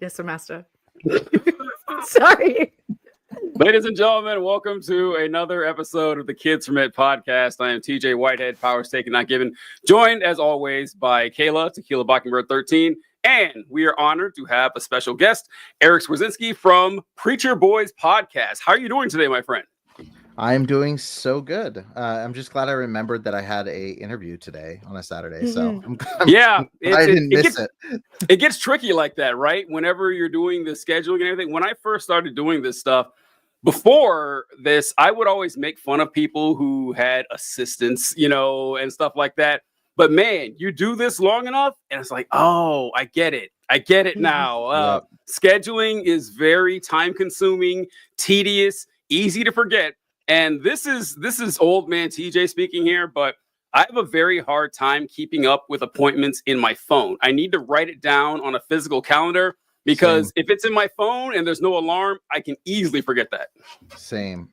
Yes, sir, master. Sorry. Ladies and gentlemen, welcome to another episode of the Kids from It podcast. I am TJ Whitehead, Powers Taken Not Given, joined as always by Kayla, Tequila Mockingbird 13, and we are honored to have a special guest, Eric Swarzinski from Preacher Boys podcast. How are you doing today, my friend? I'm doing so good. I'm just glad I remembered that I had a interview today on a Saturday. So yeah, I didn't miss it. It gets tricky like that, right? Whenever you're doing the scheduling and everything. When I first started doing this stuff, before this, I would always make fun of people who had assistants, and stuff like that. But man, you do this long enough, and it's like, oh, I get it. I get it now. Scheduling is very time-consuming, tedious, easy to forget. And this is old man TJ speaking here, but I have a very hard time keeping up with appointments in my phone. I need to write it down on a physical calendar because if it's in my phone and there's no alarm, I can easily forget that. Same.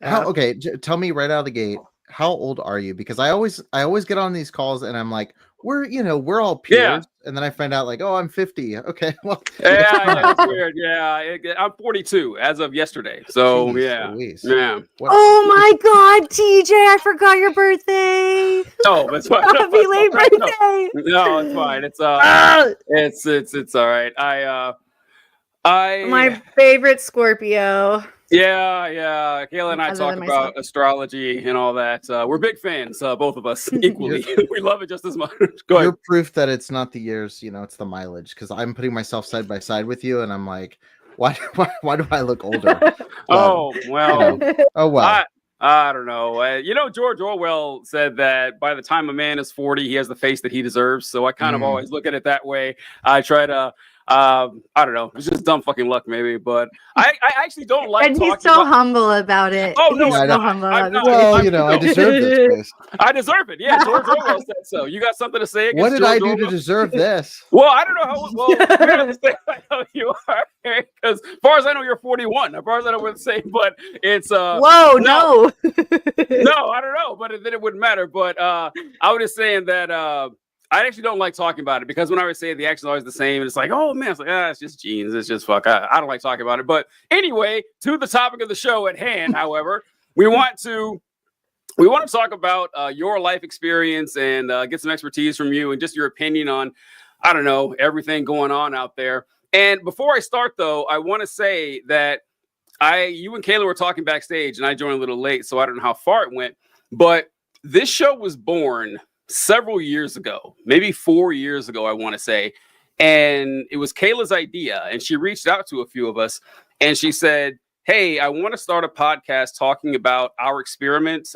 Tell me right out of the gate, how old are you? Because I always get on these calls and I'm like, we're all peers. Yeah. And then I find out like, oh, I'm 50. Okay. Well, yeah, that's weird. Yeah. I'm 42 as of yesterday. So Jeez, yeah. Oh my God, TJ, I forgot your birthday. Oh, that's fine. Happy late birthday. No, it's fine. It's it's all right. My favorite Scorpio. Yeah. Kayla and I talk about astrology and all that. We're big fans, both of us equally. We love it just as much. Go ahead. You're proof that it's not the years, it's the mileage. Because I'm putting myself side by side with you, and I'm like, why do I look older? Oh well. Oh well. I don't know. George Orwell said that by the time a man is 40, he has the face that he deserves. So I kind of always look at it that way. I try to. I don't know. It's just dumb fucking luck, maybe. But I actually don't like. And he's so humble about it. Oh no, he's so humble. I deserve this. I deserve it. Yeah, George Orwell said so. You got something to say against What did George I do Orwell? To deserve this? Well, I don't know how. Well, we're not the same how you are, because as far as I know, you're 41. As far as I know, we're the same. But it's Whoa, no, I don't know. But then it wouldn't matter. But I was just saying that. I actually don't like talking about it because when I would say it, the action's always the same. And it's like, oh man, it's like, it's just genes. It's just fuck. I don't like talking about it. But anyway, to the topic of the show at hand, however, we want to talk about your life experience and get some expertise from you and just your opinion on, I don't know, everything going on out there. And before I start, though, I want to say that you and Kayla were talking backstage and I joined a little late, so I don't know how far it went. But this show was born several years ago, maybe 4 years ago, I want to say. And it was Kayla's idea. And she reached out to a few of us and she said, hey, I want to start a podcast talking about our experience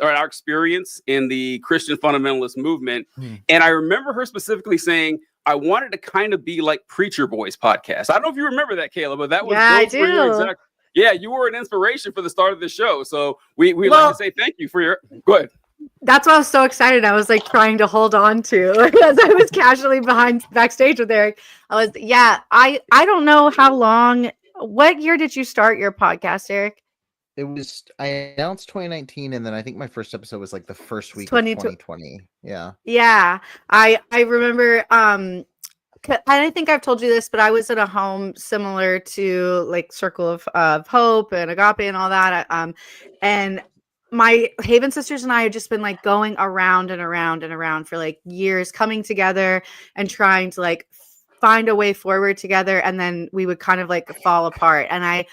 in the Christian fundamentalist movement. And I remember her specifically saying, I wanted to kind of be like Preacher Boys podcast. I don't know if you remember that, Kayla, but that was I do. Yeah, you were an inspiration for the start of the show. So we like to say thank you for your. Go ahead. That's why I was so excited. I was like trying to hold on to as I was casually backstage with Eric. I don't know how long. What year did you start your podcast, Eric? I announced 2019, and then I think my first episode was like the first week of 2020. Yeah. I remember. I think I've told you this, but I was in a home similar to like Circle of Hope and Agape and all that. And my Haven sisters and I had just been like going around and around and around for like years, coming together and trying to like find a way forward together. And then we would kind of like fall apart. And I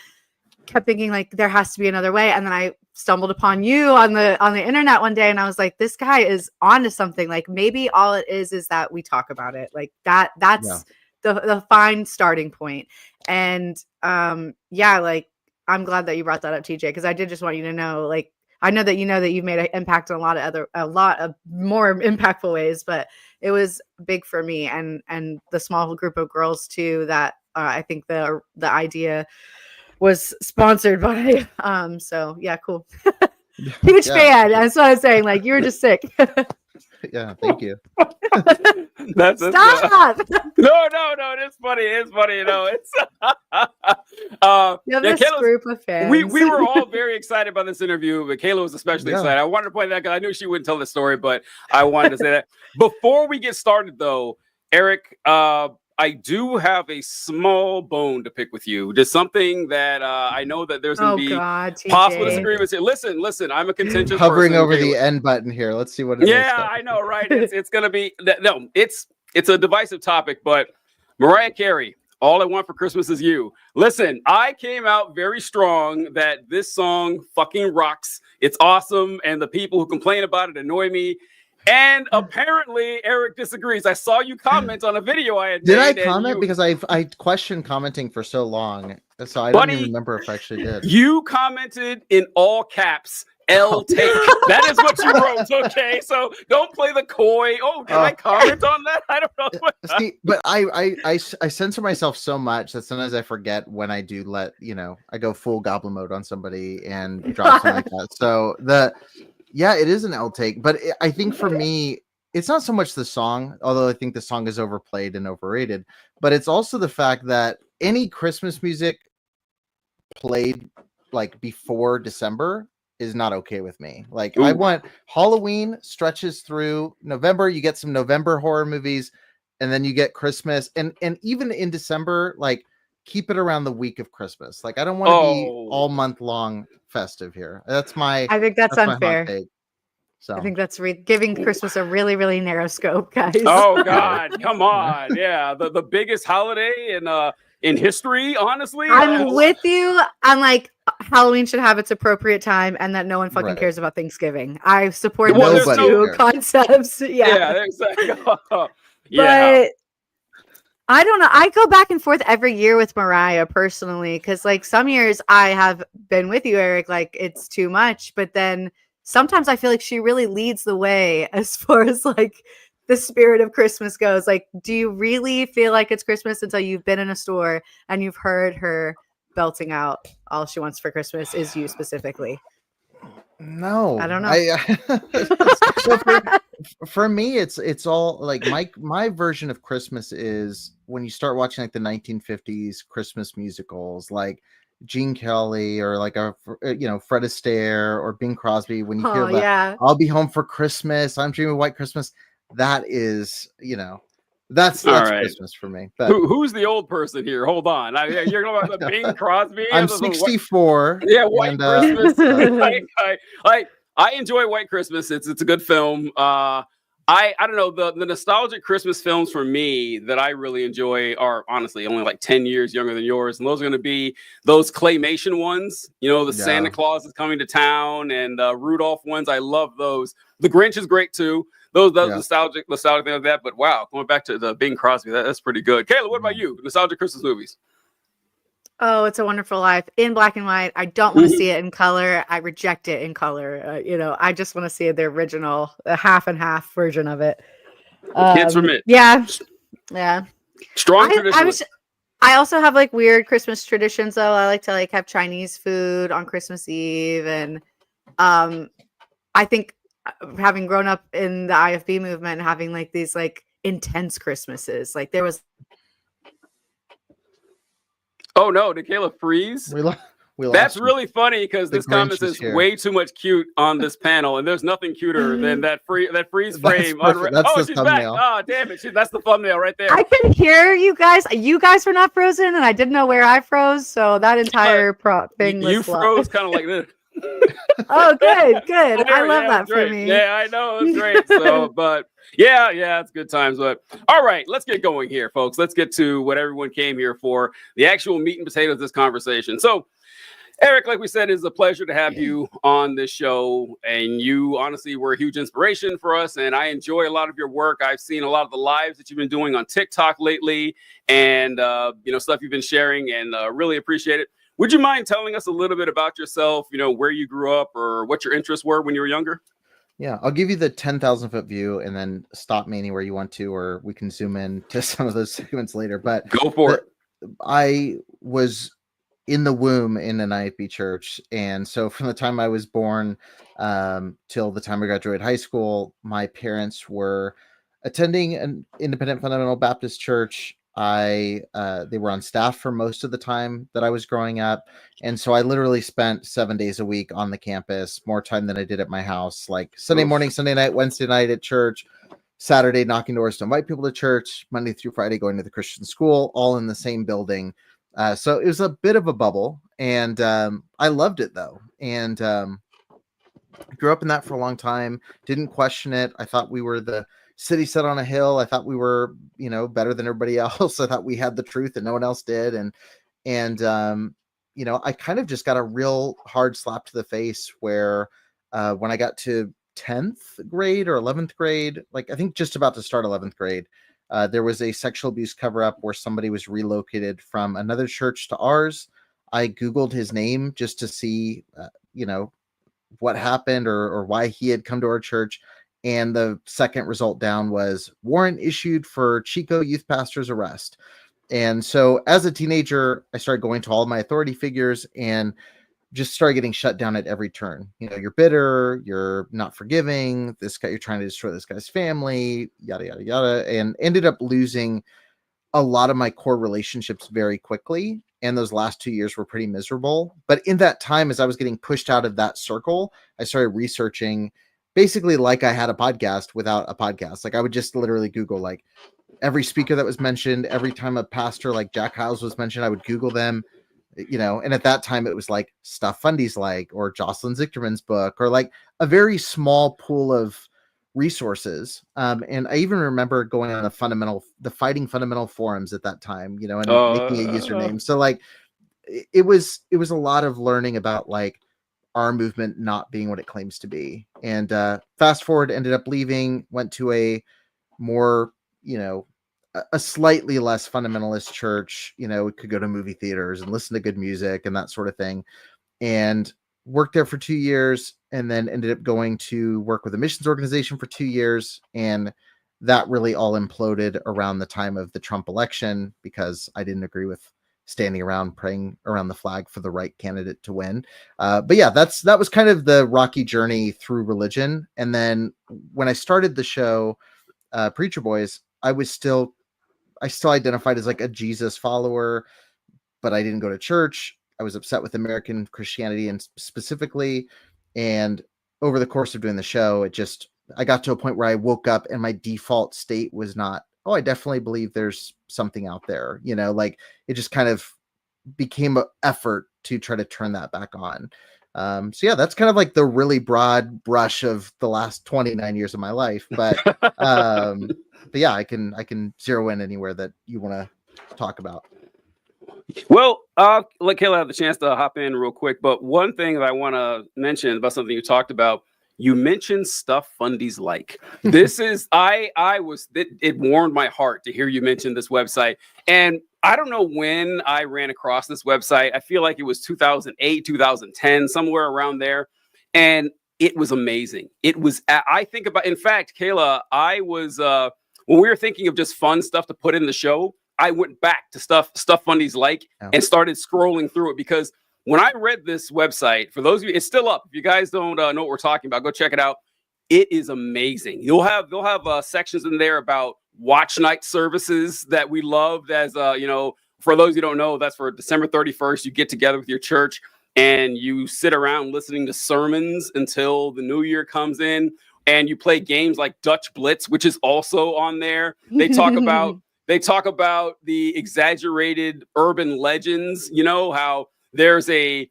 kept thinking like there has to be another way. And then I stumbled upon you on the internet one day and I was like, this guy is onto something. Like maybe all it is that we talk about it. Like that's the fine starting point. And like I'm glad that you brought that up, TJ, because I did just want you to know, like, I know that you've made an impact in a lot of more impactful ways, but it was big for me and the small group of girls too that I think the idea was sponsored by. So yeah, cool. Huge fan. That's what I was saying. Like you were just sick. Yeah, thank you. Stop. No, it's funny. It's you have this group of fans. We were all very excited by this interview, but Kayla was especially excited. I wanted to point that because I knew she wouldn't tell the story, but I wanted to say that. Before we get started, though, Eric, I do have a small bone to pick with you. Just something that I know that there's going to be possible disagreements here. Listen, I'm a contentious hovering person, over the end button here. Let's see what it is. Yeah, I know, right? It's going to be no. It's a divisive topic, but Mariah Carey, All I Want for Christmas Is You. Listen, I came out very strong that this song fucking rocks. It's awesome, and the people who complain about it annoy me. And apparently, Eric disagrees. I saw you comment on a video I had made. Did I comment? Because I questioned commenting for so long, so I don't even remember if I actually did. You commented in all caps, L take. That is what you wrote, okay? So don't play the coy. Oh, can I comment on that? I don't know. See, but I censor myself so much that sometimes I forget when I do I go full goblin mode on somebody and drop something like that. So it is an L take, but I think for me, it's not so much the song, although I think the song is overplayed and overrated, but it's also the fact that any Christmas music played like before December is not okay with me. Like, I want Halloween stretches through November. You get some November horror movies, and then you get Christmas, and even in December, like, keep it around the week of Christmas. Like, I don't want to be all month long festive here. I think that's unfair. So I think that's giving Christmas a really, really narrow scope, guys. Oh God, come on. Yeah, the biggest holiday in history, honestly. I'm with you. I'm like, Halloween should have its appropriate time, and that no one fucking cares about Thanksgiving. I support those two concepts. Yeah, exactly. But I don't know. I go back and forth every year with Mariah personally, because like some years I have been with you, Eric, like it's too much, but then sometimes I feel like she really leads the way as far as like the spirit of Christmas goes. Like, do you really feel like it's Christmas until you've been in a store and you've heard her belting out All She Wants for Christmas Is You specifically? No, I don't know. For me, it's all like my version of Christmas is when you start watching like the 1950s Christmas musicals, like Gene Kelly or like Fred Astaire or Bing Crosby. When you hear that, I'll be home for Christmas, I'm dreaming of White Christmas. That is, that's right. Christmas for me. But who's the old person here? Hold on. You're going about the Bing Crosby. I'm 64. Yeah, White Christmas. I enjoy White Christmas. It's a good film. I don't know, the nostalgic Christmas films for me that I really enjoy are honestly only like 10 years younger than yours, and those are going to be those claymation ones. Santa Claus is coming to town, and Rudolph ones. I love those. The Grinch is great too. Those nostalgic things like that. But wow, going back to the Bing Crosby, that's pretty good. Kayla, what about you? Nostalgic Christmas movies? Oh, It's a Wonderful Life in black and white. I don't want to see it in color. I reject it in color. I just want to see the original, the half and half version of it. Can't submit. Yeah. Strong tradition. I also have like weird Christmas traditions though. I like to like have Chinese food on Christmas Eve, and I think having grown up in the IFB movement, having like these like intense Christmases, like there was. Oh no, did Kayla freeze? That's really funny because this comment says way too much cute on this panel, and there's nothing cuter than that freeze frame. She's thumbnail. Back. Oh, damn it. That's the thumbnail right there. I could hear you guys. You guys were not frozen, and I didn't know where I froze, so that entire thing was you froze kind of like this. Oh, good. I love that for me. Yeah, I know. It's great. So, but yeah, it's good times. But all right, let's get going here, folks. Let's get to what everyone came here for, the actual meat and potatoes of this conversation. So, Eric, like we said, it's a pleasure to have you on this show. And you honestly were a huge inspiration for us. And I enjoy a lot of your work. I've seen a lot of the lives that you've been doing on TikTok lately, and stuff you've been sharing, and really appreciate it. Would you mind telling us a little bit about yourself, where you grew up or what your interests were when you were younger? Yeah, I'll give you the 10,000-foot view and then stop me anywhere you want to, or we can zoom in to some of those segments later. But go for it. I was in the womb in an IFB church. And so from the time I was born till the time I graduated high school, my parents were attending an independent fundamental Baptist church. They were on staff for most of the time that I was growing up. And so I literally spent 7 days a week on the campus, more time than I did at my house, like Sunday morning, Sunday night, Wednesday night at church, Saturday knocking doors to invite people to church, Monday through Friday going to the Christian school, all in the same building. So it was a bit of a bubble, and I loved it though. And grew up in that for a long time, didn't question it. I thought we were the city set on a hill. I thought we were, better than everybody else. I thought we had the truth and no one else did. And I kind of just got a real hard slap to the face where when I got to 10th grade or 11th grade, like I think just about to start 11th grade, there was a sexual abuse cover up where somebody was relocated from another church to ours. I Googled his name just to see, what happened or why he had come to our church. And the second result down was warrant issued for Chico youth pastor's arrest. And so as a teenager, I started going to all of my authority figures and just started getting shut down at every turn. You're bitter, you're not forgiving, this guy, you're trying to destroy this guy's family, yada, yada, yada. And ended up losing a lot of my core relationships very quickly. And those last 2 years were pretty miserable. But in that time, as I was getting pushed out of that circle, I started researching basically like I had a podcast without a podcast. Like I would just literally Google like every speaker that was mentioned, every time a pastor like Jack Hyles was mentioned, I would Google them, and at that time it was like stuff Fundy's like, or Jocelyn Zichterman's book, or like a very small pool of resources. And I even remember going on the Fighting Fundamental forums at that time, and making a username. So like it was a lot of learning about like our movement not being what it claims to be. And fast forward, ended up leaving, went to a more, a slightly less fundamentalist church. We could go to movie theaters and listen to good music and that sort of thing. And worked there for 2 years, and then ended up going to work with a missions organization for 2 years. And that really all imploded around the time of the Trump election because I didn't agree with standing around praying around the flag for the right candidate to win. But yeah, that was kind of the rocky journey through religion. And then when I started the show, Preacher Boys, I still identified as like a Jesus follower, but I didn't go to church. I was upset with American Christianity and specifically. And over the course of doing the show, I got to a point where I woke up and my default state was not, oh, I definitely believe there's something out there, like it just kind of became an effort to try to turn that back on. So yeah, that's kind of like the really broad brush of the last 29 years of my life. But yeah, I can zero in anywhere that you want to talk about. Well, I'll let Kayla have the chance to hop in real quick. But one thing that I want to mention about something you talked about, you mentioned stuff Fundy's like. This is, it warmed my heart to hear you mention this website. And I don't know when I ran across this website. I feel like it was 2008, 2010, somewhere around there. And it was amazing. It was, in fact, Kayla, I was, when we were thinking of just fun stuff to put in the show, I went back to stuff Fundy's like and started scrolling through it, because when I read this website, for those of you, it's still up. If you guys don't know what we're talking about, go check it out. It is amazing. They'll have sections in there about watch night services that we loved. As for those who don't know, that's for December 31st. You get together with your church and you sit around listening to sermons until the new year comes in, and you play games like Dutch Blitz, which is also on there. They talk about the exaggerated urban legends, how there's a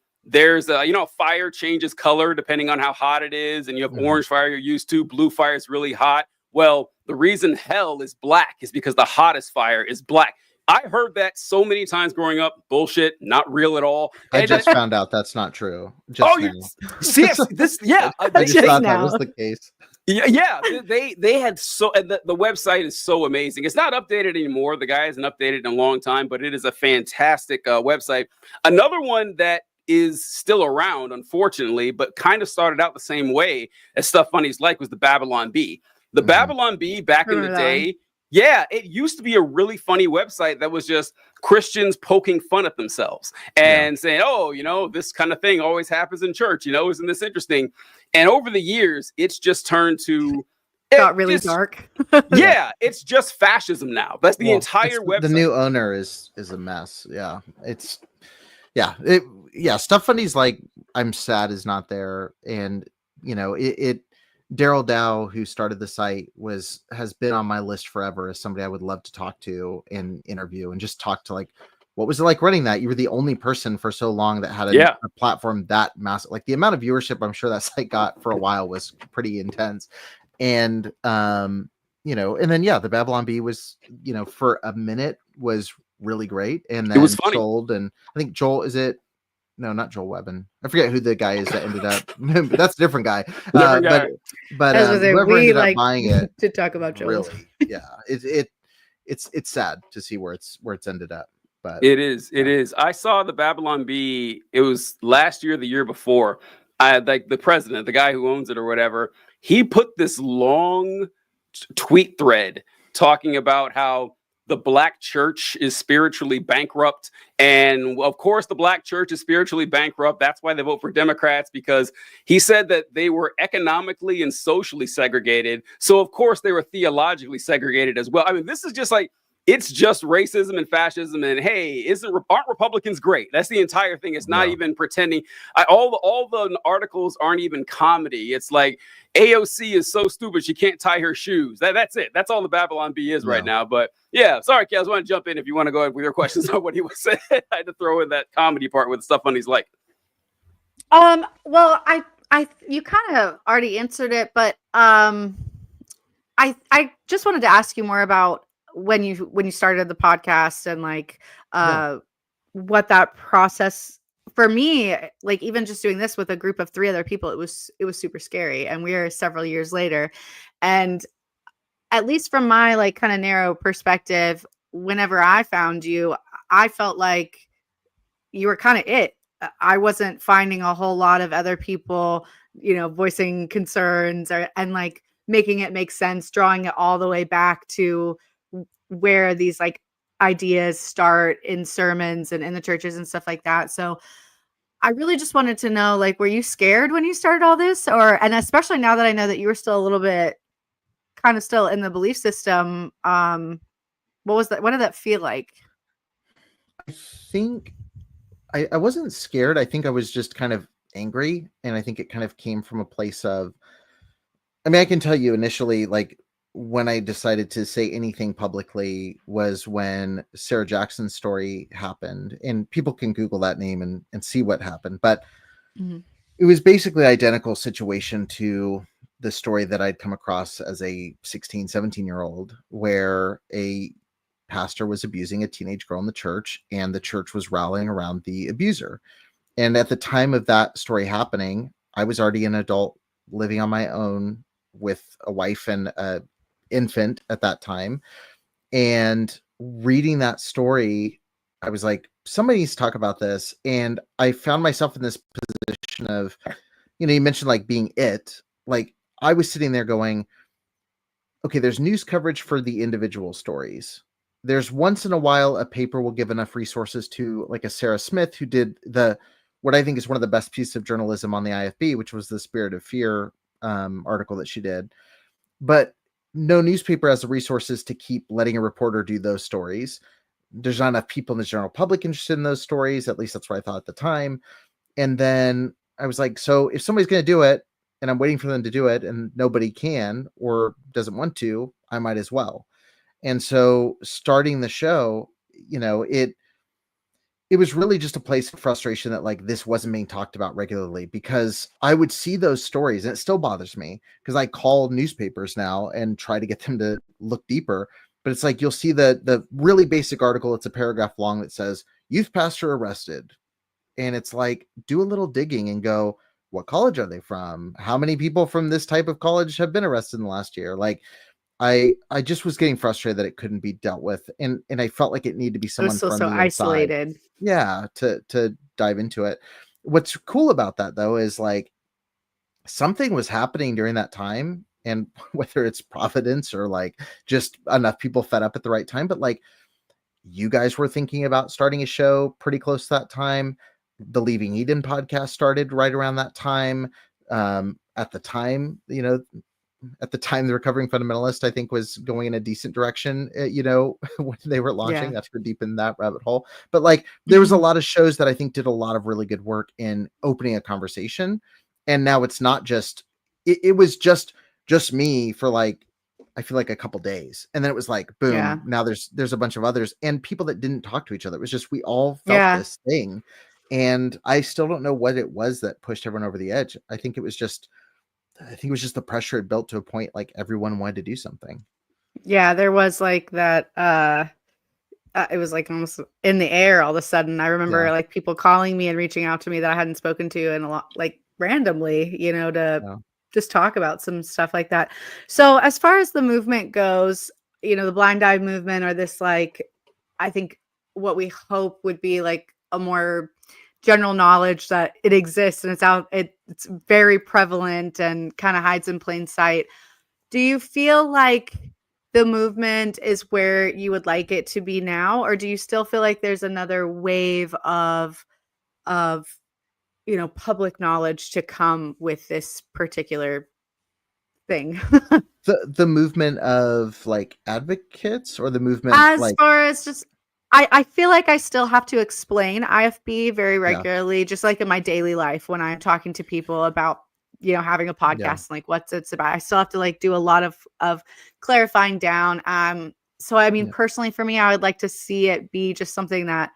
fire changes color depending on how hot it is, and you have orange fire you're used to, blue fire is really hot. Well, the reason hell is black is because the hottest fire is black. I heard that so many times growing up. Bullshit, not real at all. I just found out that's not true. I just thought that was the case. Yeah, they had the website is so amazing. It's not updated anymore. The guy hasn't updated in a long time, but it is a fantastic website. Another one that is still around, unfortunately, but kind of started out the same way as Stuff Fundy's like, was the Babylon Bee. The Babylon Bee back in the day. Yeah, it used to be a really funny website that was just Christians poking fun at themselves and saying, oh, this kind of thing always happens in church. Isn't this interesting? And over the years, it's just turned to... Got really dark. Yeah, it's just fascism now. That's the entire website. The new owner is a mess. Yeah, Stuff Fundy's like, I'm sad is not there. And, it Daryl Dow, who started the site, has been on my list forever as somebody I would love to talk to and interview and just talk to, like, what was it like running that? You were the only person for so long that had a platform that massive. Like, the amount of viewership I'm sure that site got for a while was pretty intense. And you know, and then the Babylon Bee was, you know, for a minute was really great, and then it was funny. sold. And I think Joel, is it? No, not Joel Webbin. I forget who the guy is that ended up. That's a different guy. Different guy. But whoever we ended like up buying it to talk about Joel. Really, it's sad to see where it's ended up. But it is. I saw the Babylon Bee. It was last year, the year before. I like the president, the guy who owns it or whatever. He put this long tweet thread talking about how the Black church is spiritually bankrupt. And of course, the Black church is spiritually bankrupt. That's why they vote for Democrats, because he said that they were economically and socially segregated. So of course, they were theologically segregated as well. I mean, this is just like, it's just racism and fascism. And hey, aren't Republicans great? That's the entire thing. It's not even pretending. All the articles aren't even comedy. It's like AOC is so stupid she can't tie her shoes. That's it. That's all the Babylon Bee is right now. But yeah, sorry, Kels, I want to jump in if you want to go ahead with your questions on what he was saying. I had to throw in that comedy part with stuff on he's like. Well, you kind of already answered it, but I just wanted to ask you more about when you started the podcast and like what that process for me, like even just doing this with a group of 3 other people, it was super scary. And we are several years later, and at least from my like kind of narrow perspective, whenever I found you, I felt like you were kind of it. I wasn't finding a whole lot of other people, you know, voicing concerns and like making it make sense, drawing it all the way back to where these like ideas start in sermons and in the churches and stuff like that. So I really just wanted to know, like, were you scared when you started all this, and especially now that I know that you were still a little bit kind of still in the belief system, what did that feel like? I think I wasn't scared. I think I was just kind of angry, and I think it kind of came from a place of, I mean, I can tell you initially, like, when I decided to say anything publicly was when Sarah Jackson's story happened, and people can Google that name and see what happened. But it was basically an identical situation to the story that I'd come across as a 16, 17-year-old, where a pastor was abusing a teenage girl in the church, and the church was rallying around the abuser. And at the time of that story happening, I was already an adult living on my own with a wife and a infant at that time. And reading that story, I was like, somebody needs to talk about this. And I found myself in this position of, you know, you mentioned like being it. Like, I was sitting there going, okay, there's news coverage for the individual stories. There's once in a while a paper will give enough resources to like a Sarah Smith, who did what I think is one of the best pieces of journalism on the IFB, which was the Spirit of Fear article that she did. But no newspaper has the resources to keep letting a reporter do those stories. There's not enough people in the general public interested in those stories. At least that's what I thought at the time. And then I was like, so if somebody's going to do it and I'm waiting for them to do it and nobody can or doesn't want to, I might as well. And so starting the show, you know, it was really just a place of frustration that like this wasn't being talked about regularly, because I would see those stories and it still bothers me because I call newspapers now and try to get them to look deeper. But it's like, you'll see the really basic article. It's a paragraph long that says youth pastor arrested. And it's like, do a little digging and go, what college are they from? How many people from this type of college have been arrested in the last year? Like, I just was getting frustrated that it couldn't be dealt with, and I felt like it needed to be someone from so the isolated. inside. Yeah, to dive into it. What's cool about that though is like something was happening during that time, and whether it's providence or like just enough people fed up at the right time, but like you guys were thinking about starting a show pretty close to that time. The Leaving Eden podcast started right around that time. At the time, you know, the Recovering Fundamentalist, I think, was going in a decent direction, you know, when they were launching. That's for deep in that rabbit hole. But like, there was a lot of shows that I think did a lot of really good work in opening a conversation. And now it's not just, it was just just me for like, I feel like a couple days. And then it was like, boom, Yeah. now there's a bunch of others and people that didn't talk to each other. It was just, we all felt Yeah. this thing. And I still don't know what it was that pushed everyone over the edge. I think it was just the pressure it built to a point like everyone wanted to do something. Yeah, there was like that it was like almost in the air all of a sudden. I remember Yeah. like people calling me and reaching out to me that I hadn't spoken to in a lot, like randomly, you know, to Yeah. just talk about some stuff like that. So as far as the movement goes, you know, the blind eye movement, or this, like, I think what we hope would be like a more general knowledge that it exists and it's very prevalent and kind of hides in plain sight. Do you feel like the movement is where you would like it to be now, or do you still feel like there's another wave of you know, public knowledge to come with this particular thing? The movement of like advocates, or the movement As like, far as just, I feel like I still have to explain IFB very yeah, regularly, just like in my daily life when I'm talking to people about, you know, having a podcast, yeah, and like what's it's about. I still have to like do a lot of clarifying down. So I mean, yeah, personally for me, I would like to see it be just something that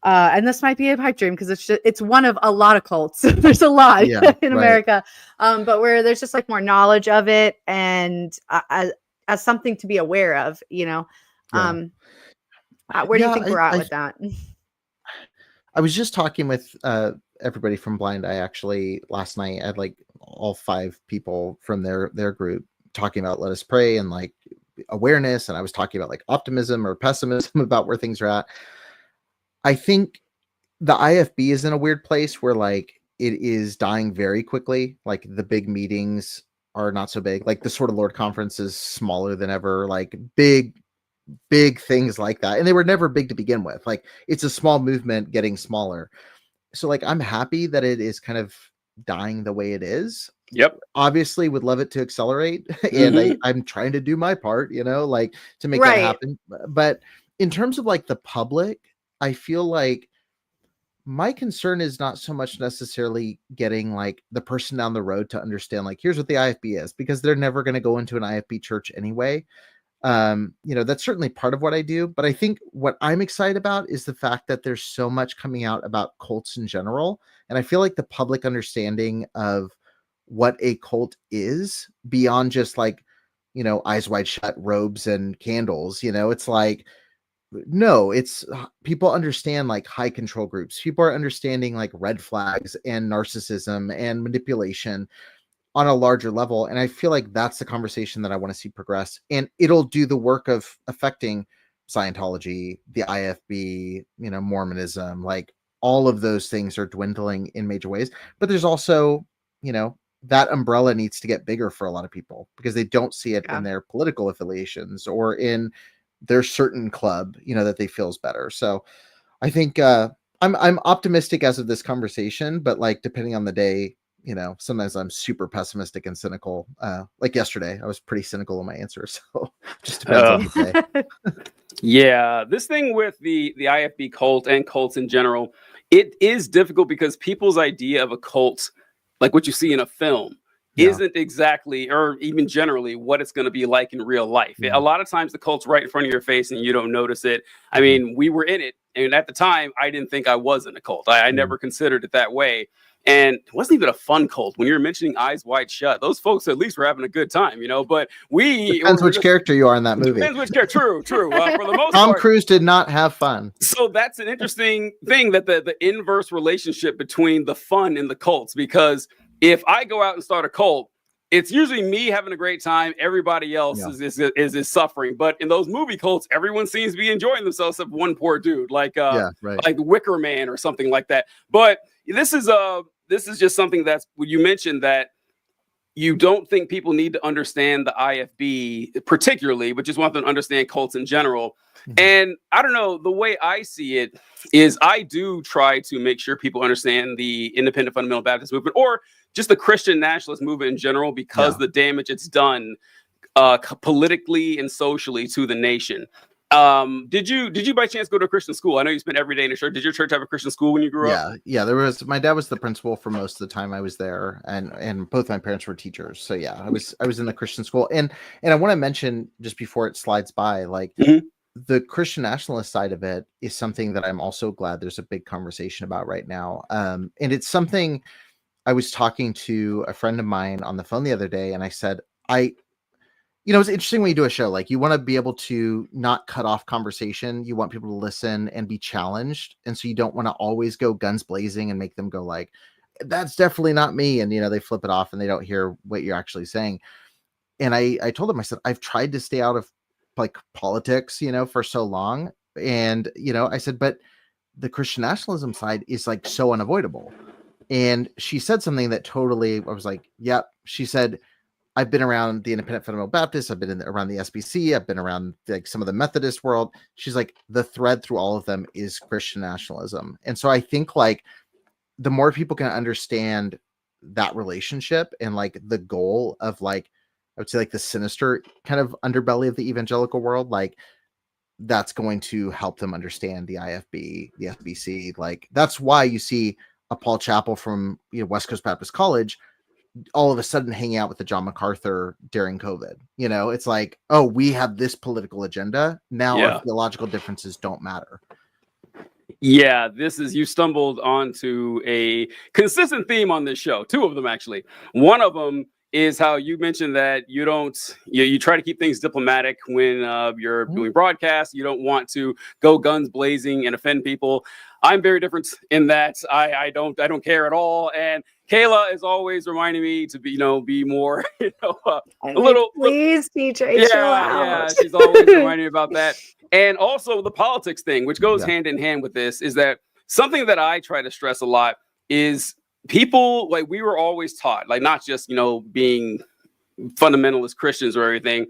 and this might be a pipe dream because it's one of a lot of cults. There's a lot yeah, in right. America, but where there's just like more knowledge of it, and as something to be aware of, you know. Yeah. Where do you Yeah, think we're at with that? I was just talking with everybody from Blind Eye actually last night. I had like all 5 people from their group talking about Let Us Pray and like awareness, and I was talking about like optimism or pessimism about where things are at. I think the IFB is in a weird place where like it is dying very quickly. Like the big meetings are not so big. Like the Sword of Lord conference is smaller than ever. Like big things like that, and they were never big to begin with. Like it's a small movement getting smaller. So like I'm happy that it is kind of dying the way it is. Yep. Obviously would love it to accelerate, and I'm trying to do my part, you know, like to make that Right. happen. But in terms of like the public, I feel like my concern is not so much necessarily getting like the person down the road to understand like here's what the IFB is, because they're never going to go into an IFB church anyway. You know, that's certainly part of what I do, but I think what I'm excited about is the fact that there's so much coming out about cults in general, and I feel like the public understanding of what a cult is beyond just like, you know, eyes wide shut, robes and candles, you know, it's like, no, it's people understand like high control groups, people are understanding like red flags and narcissism and manipulation on a larger level. And I feel like that's the conversation that I want to see progress, and it'll do the work of affecting Scientology, the IFB, you know, Mormonism, like all of those things are dwindling in major ways. But there's also, you know, that umbrella needs to get bigger for a lot of people because they don't see it Yeah. in their political affiliations or in their certain club, you know, that they feel is better. So I think I'm optimistic as of this conversation, but like depending on the day, you know, sometimes I'm super pessimistic and cynical. Like yesterday, I was pretty cynical in my answer. So just depends on the day. Yeah, this thing with the IFB cult and cults in general, it is difficult because people's idea of a cult, like what you see in a film, Yeah. isn't exactly, or even generally, what it's going to be like in real life. Yeah. A lot of times the cult's right in front of your face and you don't notice it. I mean, we were in it, and at the time, I didn't think I was in a cult. I never considered it that way. And it wasn't even a fun cult. When you're mentioning Eyes Wide Shut, those folks at least were having a good time, you know. But depends which character you are in that movie. Depends which character. True. For the most Tom part, Cruise did not have fun. so that's an interesting thing, that the inverse relationship between the fun and the cults. Because if I go out and start a cult, it's usually me having a great time. Everybody else is suffering. But in those movie cults, everyone seems to be enjoying themselves except one poor dude, like like Wicker Man or something like that. But this is just something that's what you mentioned, that you don't think people need to understand the IFB particularly, but just want them to understand cults in general. And I don't know, the way I see it is I do try to make sure people understand the independent fundamental Baptist movement, or just the Christian nationalist movement in general, because the damage it's done politically and socially to the nation. Did you by chance go to a Christian school? I know you spent every day in a church. Did your church have a Christian school when you grew up? Yeah. My dad was the principal for most of the time I was there, and both my parents were teachers. So yeah, I was in the Christian school, and I want to mention just before it slides by, like the Christian nationalist side of it is something that I'm also glad there's a big conversation about right now. And it's something I was talking to a friend of mine on the phone the other day, and I said, it's interesting when you do a show, like you want to be able to not cut off conversation. You want people to listen and be challenged. And so you don't want to always go guns blazing and make them go like, that's definitely not me. And, they flip it off and they don't hear what you're actually saying. And I told him, I said, I've tried to stay out of like politics, for so long. And, I said, but the Christian nationalism side is like so unavoidable. And she said something that totally, I was like, yep. She said, I've been around the Independent Fundamental Baptists. I've been around the SBC. I've been around like some of the Methodist world. She's like, the thread through all of them is Christian nationalism. And so I think like the more people can understand that relationship and like the goal of like, I would say like the sinister kind of underbelly of the evangelical world, like that's going to help them understand the IFB, the SBC. Like that's why you see a Paul Chappell from West Coast Baptist College all of a sudden hanging out with the John MacArthur during COVID. It's like, oh, we have this political agenda. Now our theological differences don't matter. Yeah, you stumbled onto a consistent theme on this show. Two of them, actually. One of them is how you mentioned that you try to keep things diplomatic when you're doing broadcasts. You don't want to go guns blazing and offend people. I'm very different in that I don't care at all. And Kayla is always reminding me to be more, a little. Please, TJ, chill out. Yeah, she's always reminding me about that. And also the politics thing, which goes hand in hand with this, is that something that I try to stress a lot is people, like we were always taught, like not just, being fundamentalist Christians or everything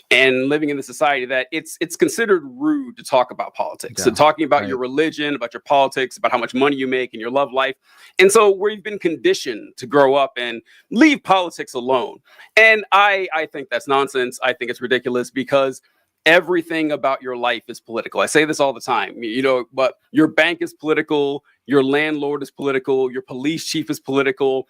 and living in the society, that it's considered rude to talk about politics. So talking about your religion, about your politics, about how much money you make and your love life. And so we've been conditioned to grow up and leave politics alone. And I think that's nonsense. I think it's ridiculous because everything about your life is political. I say this all the time, but your bank is political, your landlord is political, your police chief is political,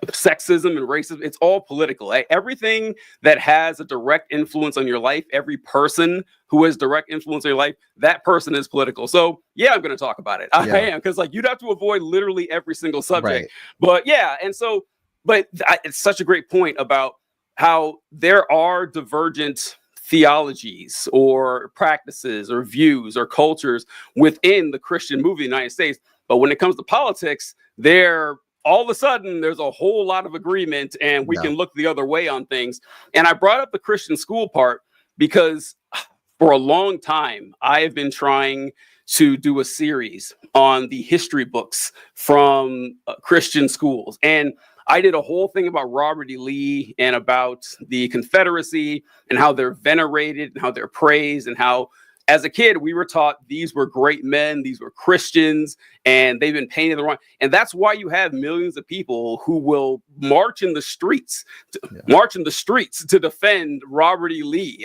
sexism and racism, it's all political. Everything that has a direct influence on your life, every person who has direct influence on your life, that person is political. So yeah, I'm going to talk about it. I am, because like you'd have to avoid literally every single subject. But yeah, and so, it's such a great point about how there are divergent theologies or practices or views or cultures within the Christian movement in the United States. But when it comes to politics, all of a sudden there's a whole lot of agreement and we can look the other way on things. And I brought up the Christian school part because for a long time, I have been trying to do a series on the history books from Christian schools. And I did a whole thing about Robert E. Lee and about the Confederacy and how they're venerated and how they're praised and how, as a kid, we were taught these were great men, these were Christians, and they've been painted the wrong. And that's why you have millions of people who will march in the streets to defend Robert E. Lee,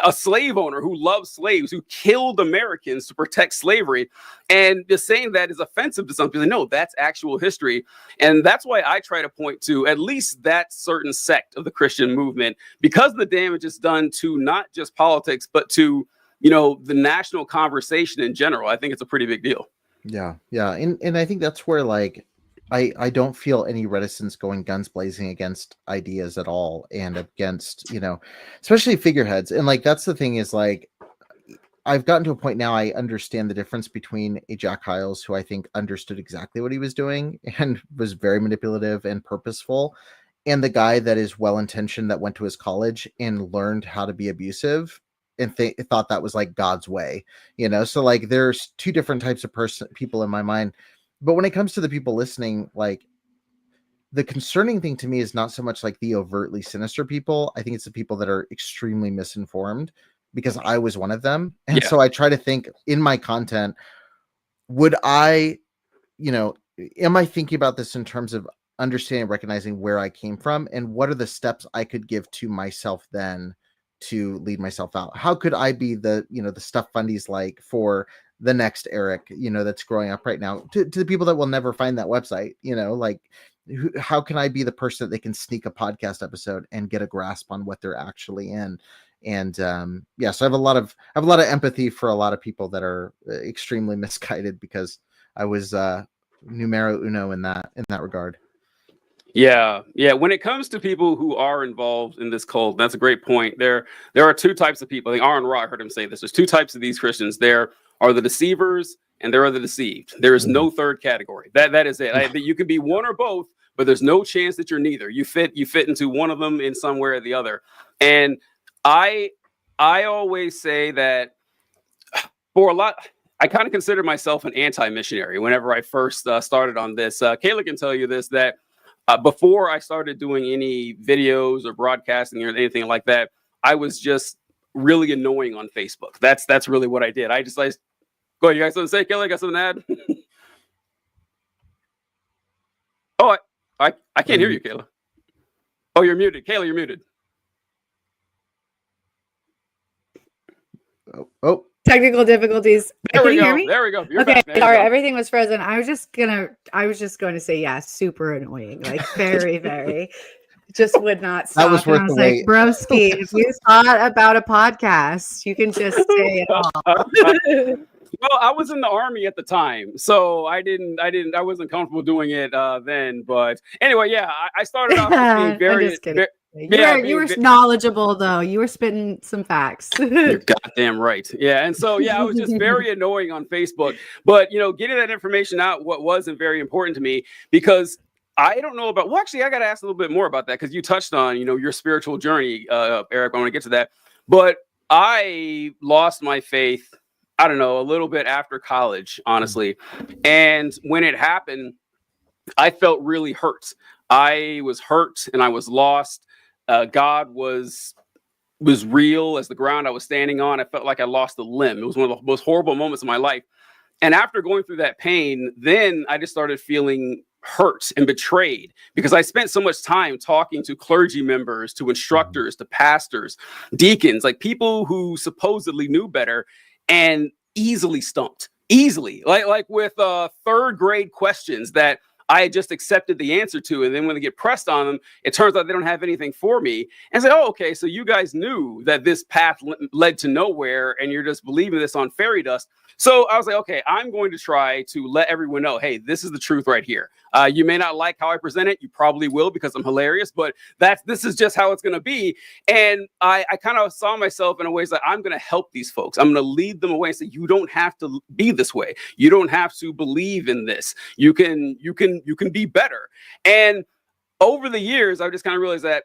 a slave owner who loved slaves, who killed Americans to protect slavery. And just saying that is offensive to some people. No, that's actual history. And that's why I try to point to at least that certain sect of the Christian movement, because the damage is done to not just politics, but to the national conversation in general. I think it's a pretty big deal. Yeah. And I think that's where like I don't feel any reticence going guns blazing against ideas at all and against, especially figureheads. And like that's the thing is like I've gotten to a point now I understand the difference between a Jack Hyles, who I think understood exactly what he was doing and was very manipulative and purposeful, and the guy that is well-intentioned that went to his college and learned how to be abusive and thought that was like God's way, so like there's two different types of people in my mind. But when it comes to the people listening, like the concerning thing to me is not so much like the overtly sinister people. I think it's the people that are extremely misinformed, because I was one of them. And so I try to think in my content, would I, am I thinking about this in terms of understanding, recognizing where I came from and what are the steps I could give to myself then to lead myself out? How could I be the, the stuff Fundy's like for the next Eric, that's growing up right now, to the people that will never find that website, like how can I be the person that they can sneak a podcast episode and get a grasp on what they're actually in? And so I have a lot of empathy for a lot of people that are extremely misguided, because I was numero uno in that regard. Yeah. When it comes to people who are involved in this cult, that's a great point. There are two types of people. I think Aaron Ra, I heard him say this. There's two types of these Christians. There are the deceivers and there are the deceived. There is no third category. That is it. You can be one or both, but there's no chance that you're neither. You fit into one of them in somewhere or the other. And I always say that for a lot, I kind of consider myself an anti-missionary whenever I first started on this. Kayla can tell you this, that before I started doing any videos or broadcasting or anything like that, I was just really annoying on Facebook. That's really what I did. I go ahead, you guys something to say, Kayla? Got something to add? Oh, I can't hear you, Kayla. Oh, you're muted. Kayla, you're muted. Oh. Technical difficulties. There we go. Hear me? There we go. You're okay, back. sorry, everything was frozen. I was just going to say, yeah, super annoying, like very, very. Just would not stop. That was worth the wait. Like, broski, if you thought about a podcast, you can just say it all. Well, I was in the Army at the time, so I wasn't comfortable doing it then. But anyway, yeah, I started off being very. You were knowledgeable, though. You were spitting some facts. You're goddamn right. Yeah. And so, I was just very annoying on Facebook. But, getting that information out, what wasn't very important to me, because I don't know about, well, actually, I got to ask a little bit more about that, because you touched on, your spiritual journey, Eric. I want to get to that. But I lost my faith, I don't know, a little bit after college, honestly. And when it happened, I felt really hurt. I was hurt and I was lost. God was real as the ground I was standing on. I felt like I lost a limb. It was one of the most horrible moments of my life. And after going through that pain, then I just started feeling hurt and betrayed, because I spent so much time talking to clergy members, to instructors, to pastors, deacons, like people who supposedly knew better, and easily stumped. Easily. Like with third grade questions that I had just accepted the answer to. And then when they get pressed on them, it turns out they don't have anything for me. And say, oh, okay, so you guys knew that this path led to nowhere and you're just believing this on fairy dust. So I was like, okay, I'm going to try to let everyone know, hey, this is the truth right here. You may not like how I present it. You probably will, because I'm hilarious, but this is just how it's going to be. And I kind of saw myself in a way that I'm going to help these folks. I'm going to lead them away and say, you don't have to be this way. You don't have to believe in this. You can be better. And over the years, I just kind of realized that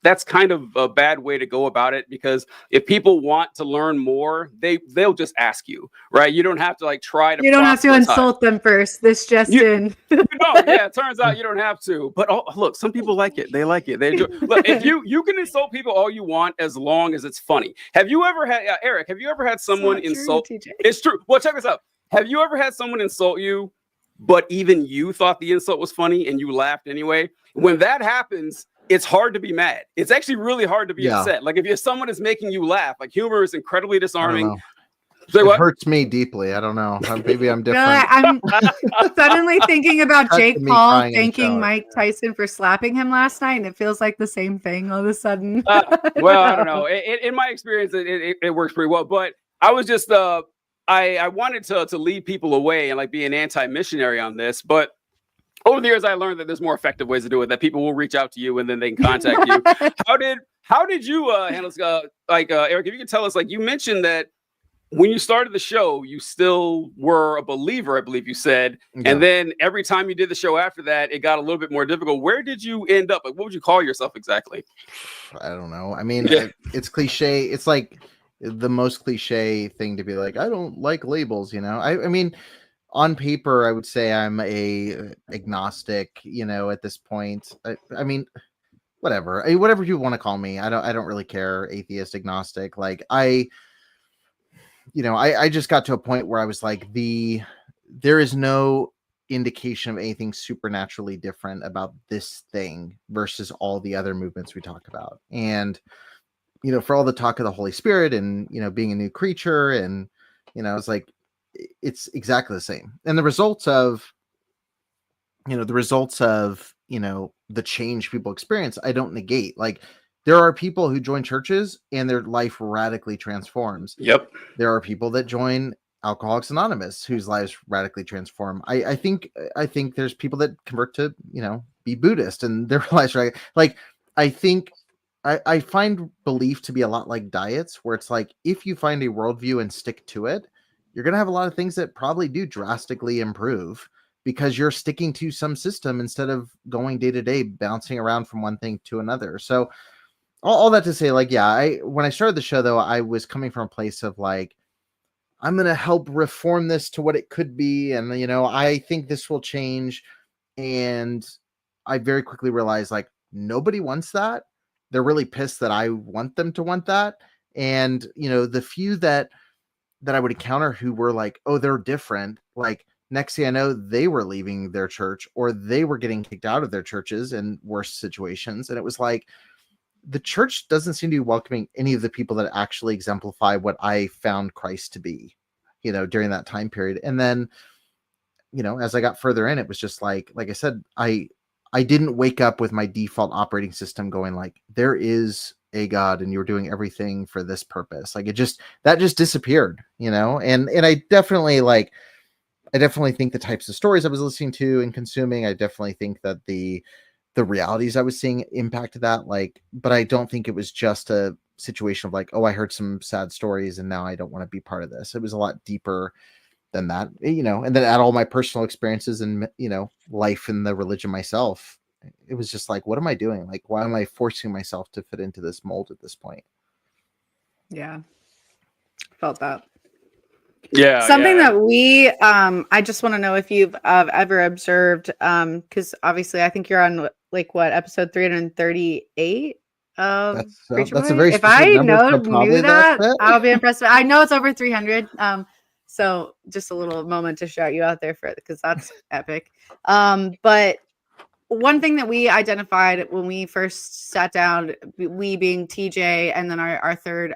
that's kind of a bad way to go about it, because if people want to learn more, they'll just ask you, right? You don't have to try to. You don't have to insult them first. This just in. Yeah, it turns out you don't have to. But look, some people like it. They like it. They enjoy. Look, if you can insult people all you want, as long as it's funny. Have you ever had Eric? Have you ever had someone insult? It's true. Well, check this out. Have you ever had someone insult you, but even you thought the insult was funny and you laughed anyway? When that happens, it's hard to be mad. It's actually really hard to be upset. Like if someone is making you laugh, like humor is incredibly disarming. It hurts me deeply. I don't know. Maybe I'm different. I'm suddenly thinking about Jake Paul thanking Mike Tyson for slapping him last night, and it feels like the same thing all of a sudden. Well, I don't know. In my experience, it works pretty well. But I was just I wanted to lead people away and be an anti-missionary on this, but over the years, I learned that there's more effective ways to do it, that people will reach out to you and then they can contact you. How did you handle Eric, if you could tell us, you mentioned that when you started the show, you still were a believer, I believe you said. Yeah. And then every time you did the show after that, it got a little bit more difficult. Where did you end up? What would you call yourself exactly? I don't know. I mean, it's cliche. It's like the most cliche thing to be like, I don't like labels, I mean, on paper, I would say I'm a agnostic, at this point. I mean, whatever people want to call me. I don't really care. Atheist, agnostic. I just got to a point where I was like, there is no indication of anything supernaturally different about this thing versus all the other movements we talk about. And for all the talk of the Holy Spirit and, being a new creature, and, it's like, it's exactly the same. And the results of, the change people experience, I don't negate. Like, there are people who join churches and their life radically transforms. Yep. There are people that join Alcoholics Anonymous whose lives radically transform. I think there's people that convert to, be Buddhist and their lives, right? Like, I think I find belief to be a lot like diets, where it's like, if you find a worldview and stick to it, you're going to have a lot of things that probably do drastically improve, because you're sticking to some system instead of going day to day, bouncing around from one thing to another. So all that to say, like, yeah, when I started the show, though, I was coming from a place of like, I'm going to help reform this to what it could be. And, I think this will change. And I very quickly realized, like, nobody wants that. They're really pissed that I want them to want that. And, the few that I would encounter who were like, oh, they're different. Like, next thing I know, they were leaving their church, or they were getting kicked out of their churches in worse situations. And it was like, the church doesn't seem to be welcoming any of the people that actually exemplify what I found Christ to be, during that time period. And then, as I got further in, it was just like I said, I didn't wake up with my default operating system going like, there is a God and you're doing everything for this purpose. Like, that just disappeared, and I definitely think the types of stories I was listening to and consuming, I definitely think that the realities I was seeing impacted that. Like, but I don't think it was just a situation of like, oh, I heard some sad stories and now I don't want to be part of this. It was a lot deeper than that, and then add all my personal experiences and, life in the religion myself. It was just like, what am I doing? Like, why am I forcing myself to fit into this mold at this point? Yeah. Felt that. Yeah. Something that we, I just want to know if you've ever observed, because obviously I think you're on like what, episode 338 of that's Preacher a Boy? very If specific I number, so knew probably that, that's it. I'll be impressed. I know it's over 300. So just a little moment to shout you out there for it, because that's epic. But one thing that we identified when we first sat down, we being TJ and then our third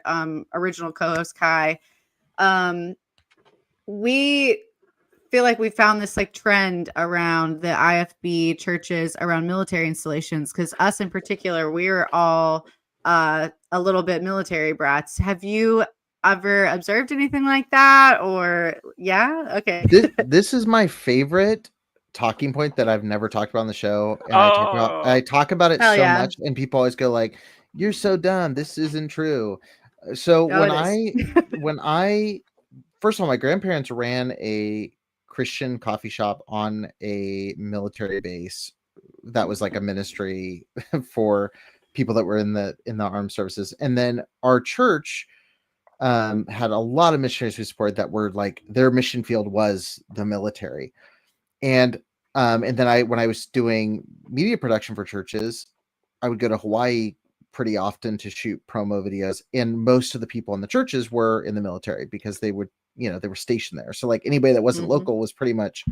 original co-host Kai, we feel like we found this like trend around the IFB churches around military installations, because us in particular, we're all a little bit military brats. Have you ever observed anything like that? Or yeah, okay. This is my favorite talking point that I've never talked about on the show, and I talk about it Hell so yeah. much, and people always go like, "You're so dumb. This isn't true." So when I first of all, my grandparents ran a Christian coffee shop on a military base that was like a ministry for people that were in the armed services, and then our church had a lot of missionaries who supported that were like, their mission field was the military. And then when I was doing media production for churches, I would go to Hawaii pretty often to shoot promo videos, and most of the people in the churches were in the military because they would, they were stationed there. So like, anybody that wasn't local was pretty much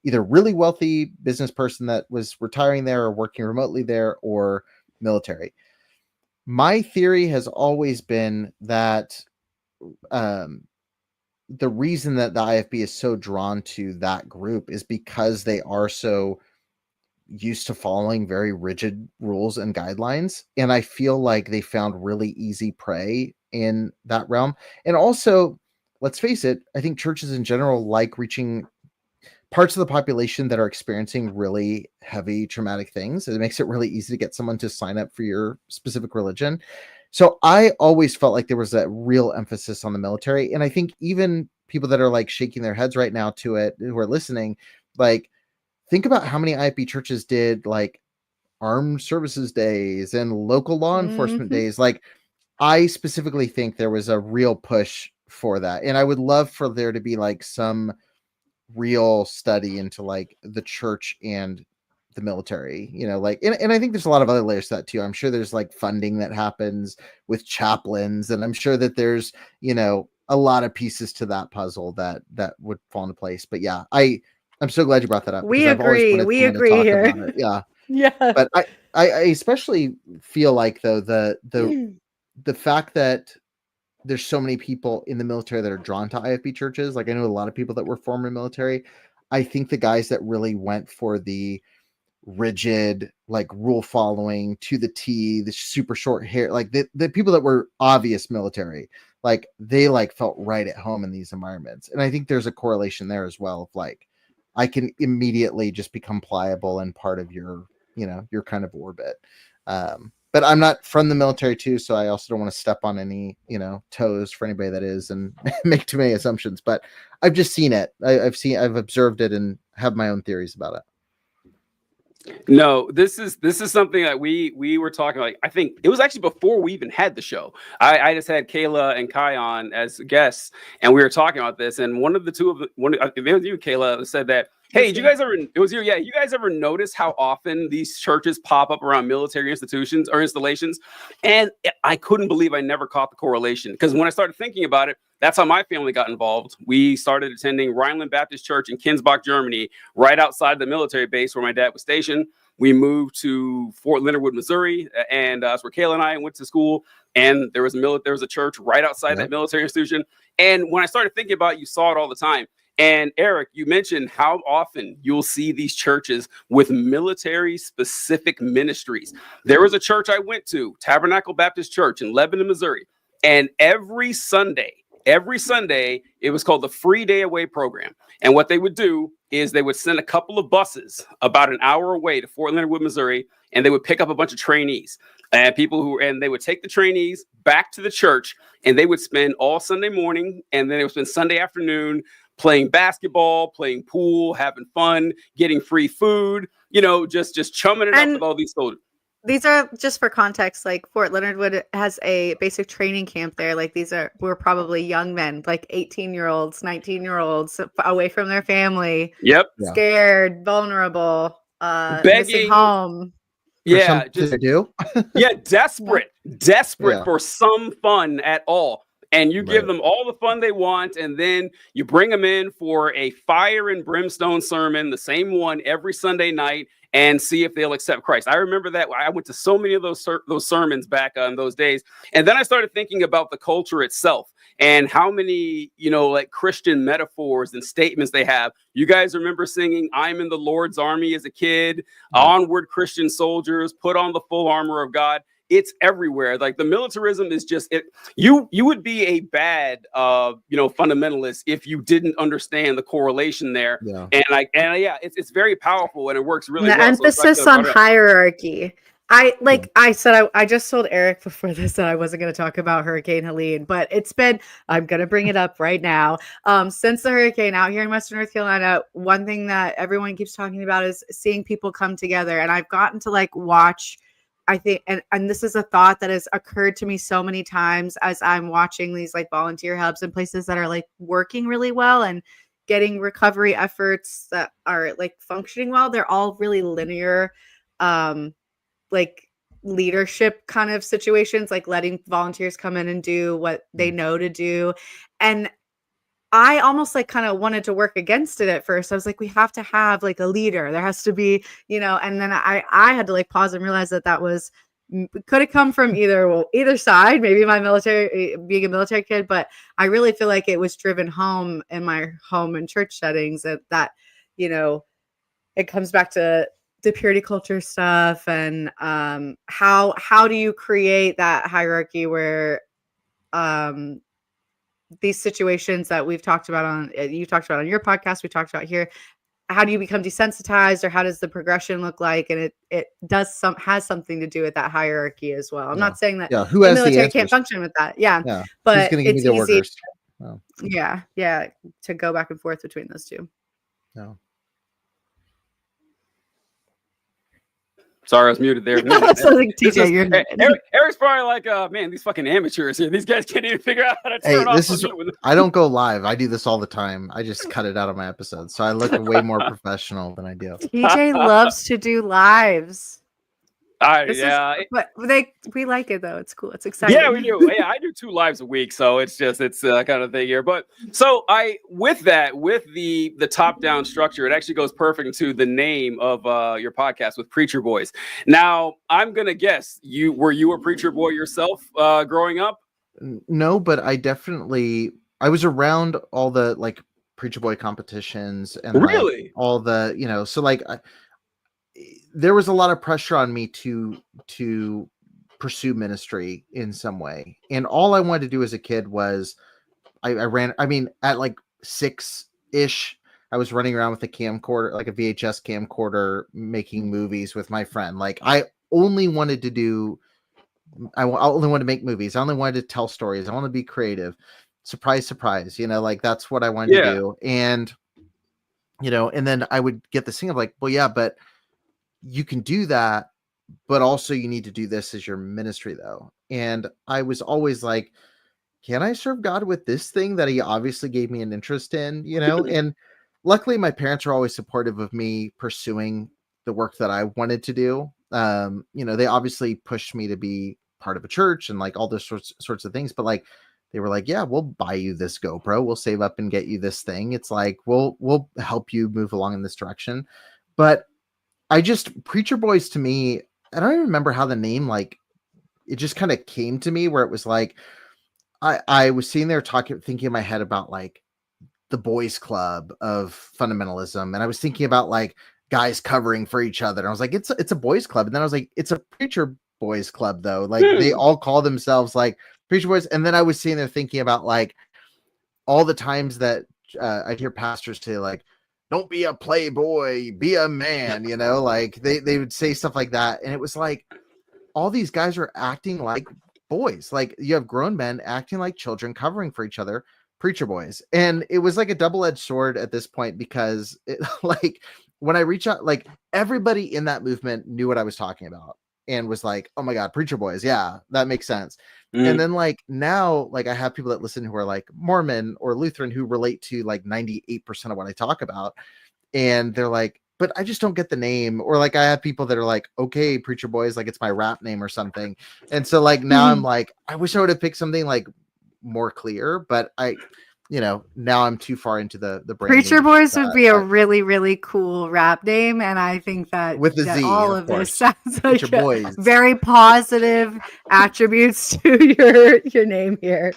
either really wealthy business person that was retiring there or working remotely there, or military. My theory has always been that the reason that the IFB is so drawn to that group is because they are so used to following very rigid rules and guidelines. And I feel like they found really easy prey in that realm. And also, let's face it, I think churches in general like reaching parts of the population that are experiencing really heavy traumatic things. It makes it really easy to get someone to sign up for your specific religion. So I always felt like there was a real emphasis on the military. And I think even people that are like shaking their heads right now to it, who are listening, like, think about how many IFB churches did like armed services days and local law enforcement days. Like, I specifically think there was a real push for that. And I would love for there to be like some real study into like the church and the military, like, and I think there's a lot of other layers to that too. I'm sure there's like funding that happens with chaplains, and I'm sure that there's, a lot of pieces to that puzzle that would fall into place. But yeah, I'm so glad you brought that up. We agree. We agree here. Yeah. Yeah. But I especially feel like though the the fact that there's so many people in the military that are drawn to IFB churches. Like I know a lot of people that were former military. I think the guys that really went for the rigid, like rule following to the T, the super short hair, like the people that were obvious military, like they like felt right at home in these environments. And I think there's a correlation there as well of like, I can immediately just become pliable and part of your, you know, your kind of orbit. But I'm not from the military too, so I also don't want to step on any, you know, toes for anybody that is and make too many assumptions. But I've just seen it. I've observed it and have my own theories about it. No, this is something that we were talking, like, I think it was actually before we even had the show. I just had Kayla and Kai on as guests, and we were talking about this. And one of the two of it was you, Kayla, said that, hey, did you guys ever? It was you, yeah. You guys ever notice how often these churches pop up around military institutions or installations? And I couldn't believe I never caught the correlation, because when I started thinking about it, that's how my family got involved. We started attending Rhineland Baptist Church in Kinsbach, Germany, right outside the military base where my dad was stationed. We moved to Fort Leonard Wood, Missouri, and that's where Kayla and I went to school. And there was a church right outside that military institution. And when I started thinking about it, you saw it all the time. And Eric, you mentioned how often you'll see these churches with military-specific ministries. There was a church I went to, Tabernacle Baptist Church in Lebanon, Missouri, and every Sunday, it was called the Free Day Away program. And what they would do is they would send a couple of buses about an hour away to Fort Leonard Wood, Missouri, and they would pick up a bunch of trainees and and they would take the trainees back to the church, and they would spend all Sunday morning, and then they would spend Sunday afternoon playing basketball, playing pool, having fun, getting free food, you know, just chumming it up with all these soldiers. These are, just for context, like Fort Leonard Wood has a basic training camp there. Like we're probably young men, like 18-year-olds, 19-year-olds away from their family. Yep. Scared, vulnerable, begging missing home. Yeah. Just to do. Yeah. Desperate for some fun at all. And you give them all the fun they want, and then you bring them in for a fire and brimstone sermon, the same one every Sunday night, and see if they'll accept Christ. I remember that. I went to so many of those sermons back in those days. And then I started thinking about the culture itself and how many, you know, like Christian metaphors and statements they have. You guys remember singing, "I'm in the Lord's army" as a kid, "Onward, Christian soldiers, put on the full armor of God." It's everywhere. Like the militarism is just it. You would be a bad, fundamentalist if you didn't understand the correlation there. Yeah. It's very powerful, and it works really well. The emphasis on hierarchy. I said, I just told Eric before this that I wasn't going to talk about Hurricane Helene, but I'm going to bring it up right now. Since the hurricane out here in Western North Carolina, one thing that everyone keeps talking about is seeing people come together. And I've gotten to watch, I think, and this is a thought that has occurred to me so many times as I'm watching these volunteer hubs and places that are working really well and getting recovery efforts that are functioning well. They're all really linear, leadership kind of situations, letting volunteers come in and do what they know to do. And I almost kind of wanted to work against it at first. I was like, we have to have a leader. There has to be, and then I had to pause and realize that was, could have come from either side, maybe my military, being a military kid, but I really feel like it was driven home in my home and church settings that it comes back to the purity culture stuff and how do you create that hierarchy where these situations that we've talked about you talked about on your podcast, we talked about here, how do you become desensitized, or how does the progression look like? And it has something to do with that hierarchy as well. I'm not saying that who has the military can't function with that. But it's easy to go back and forth between those two. No. Sorry, I was muted there. Eric's probably man, these fucking amateurs here. These guys can't even figure out how to turn off. I don't go live. I do this all the time. I just cut it out of my episodes. So I look way more professional than I do. TJ loves to do lives. But we like it though. It's cool. It's exciting. Yeah, we do. Yeah, I do 2 lives a week, so it's kind of thing here. But so with the top down structure, it actually goes perfect into the name of your podcast with Preacher Boys. Now, I'm gonna guess were you a preacher boy yourself growing up? No, but I was around all the like preacher boy competitions and really like, all the so like there was a lot of pressure on me to pursue ministry in some way, and all I wanted to do as a kid was I ran. I mean, at like 6-ish, I was running around with a camcorder, like a VHS camcorder, making movies with my friend. Like I only wanted to make movies. I only wanted to tell stories. I want to be creative. Surprise, surprise. Like that's what I wanted to do. And, and then I would get this thing of like, well, yeah, but you can do that, but also you need to do this as your ministry though. And I was always like, can I serve God with this thing that he obviously gave me an interest in, and luckily my parents are always supportive of me pursuing the work that I wanted to do. They obviously pushed me to be part of a church and like all those sorts of things, but like they were like, yeah, we'll buy you this GoPro, we'll save up and get you this thing. It's like we'll help you move along in this direction. But Preacher Boys to me, I don't even remember how the name, like it just kind of came to me where it was like I was sitting there thinking in my head about like the boys club of fundamentalism, and I was thinking about like guys covering for each other. And I was like, it's a boys club. And then I was like, it's a preacher boys club though. Like they all call themselves like preacher boys. And then I was sitting there thinking about like all the times that I'd hear pastors say like, don't be a playboy, be a man, like they would say stuff like that. And it was like, all these guys are acting like boys. Like you have grown men acting like children, covering for each other, preacher boys. And it was like a double-edged sword at this point, because like when I reach out, like everybody in that movement knew what I was talking about and was like, oh my God, preacher boys. Yeah, that makes sense. And then like now, like I have people that listen who are like Mormon or Lutheran who relate to like 98% of what I talk about. And they're like, but I just don't get the name. Or like I have people that are like, okay, preacher boys, like it's my rap name or something. And so like now I'm like, I wish I would have picked something like more clear, but now I'm too far into the brand. Preacher Boys would be a really, really cool rap name. And I think that with the Z, all of course. This sounds like Boys. Very positive attributes to your name here.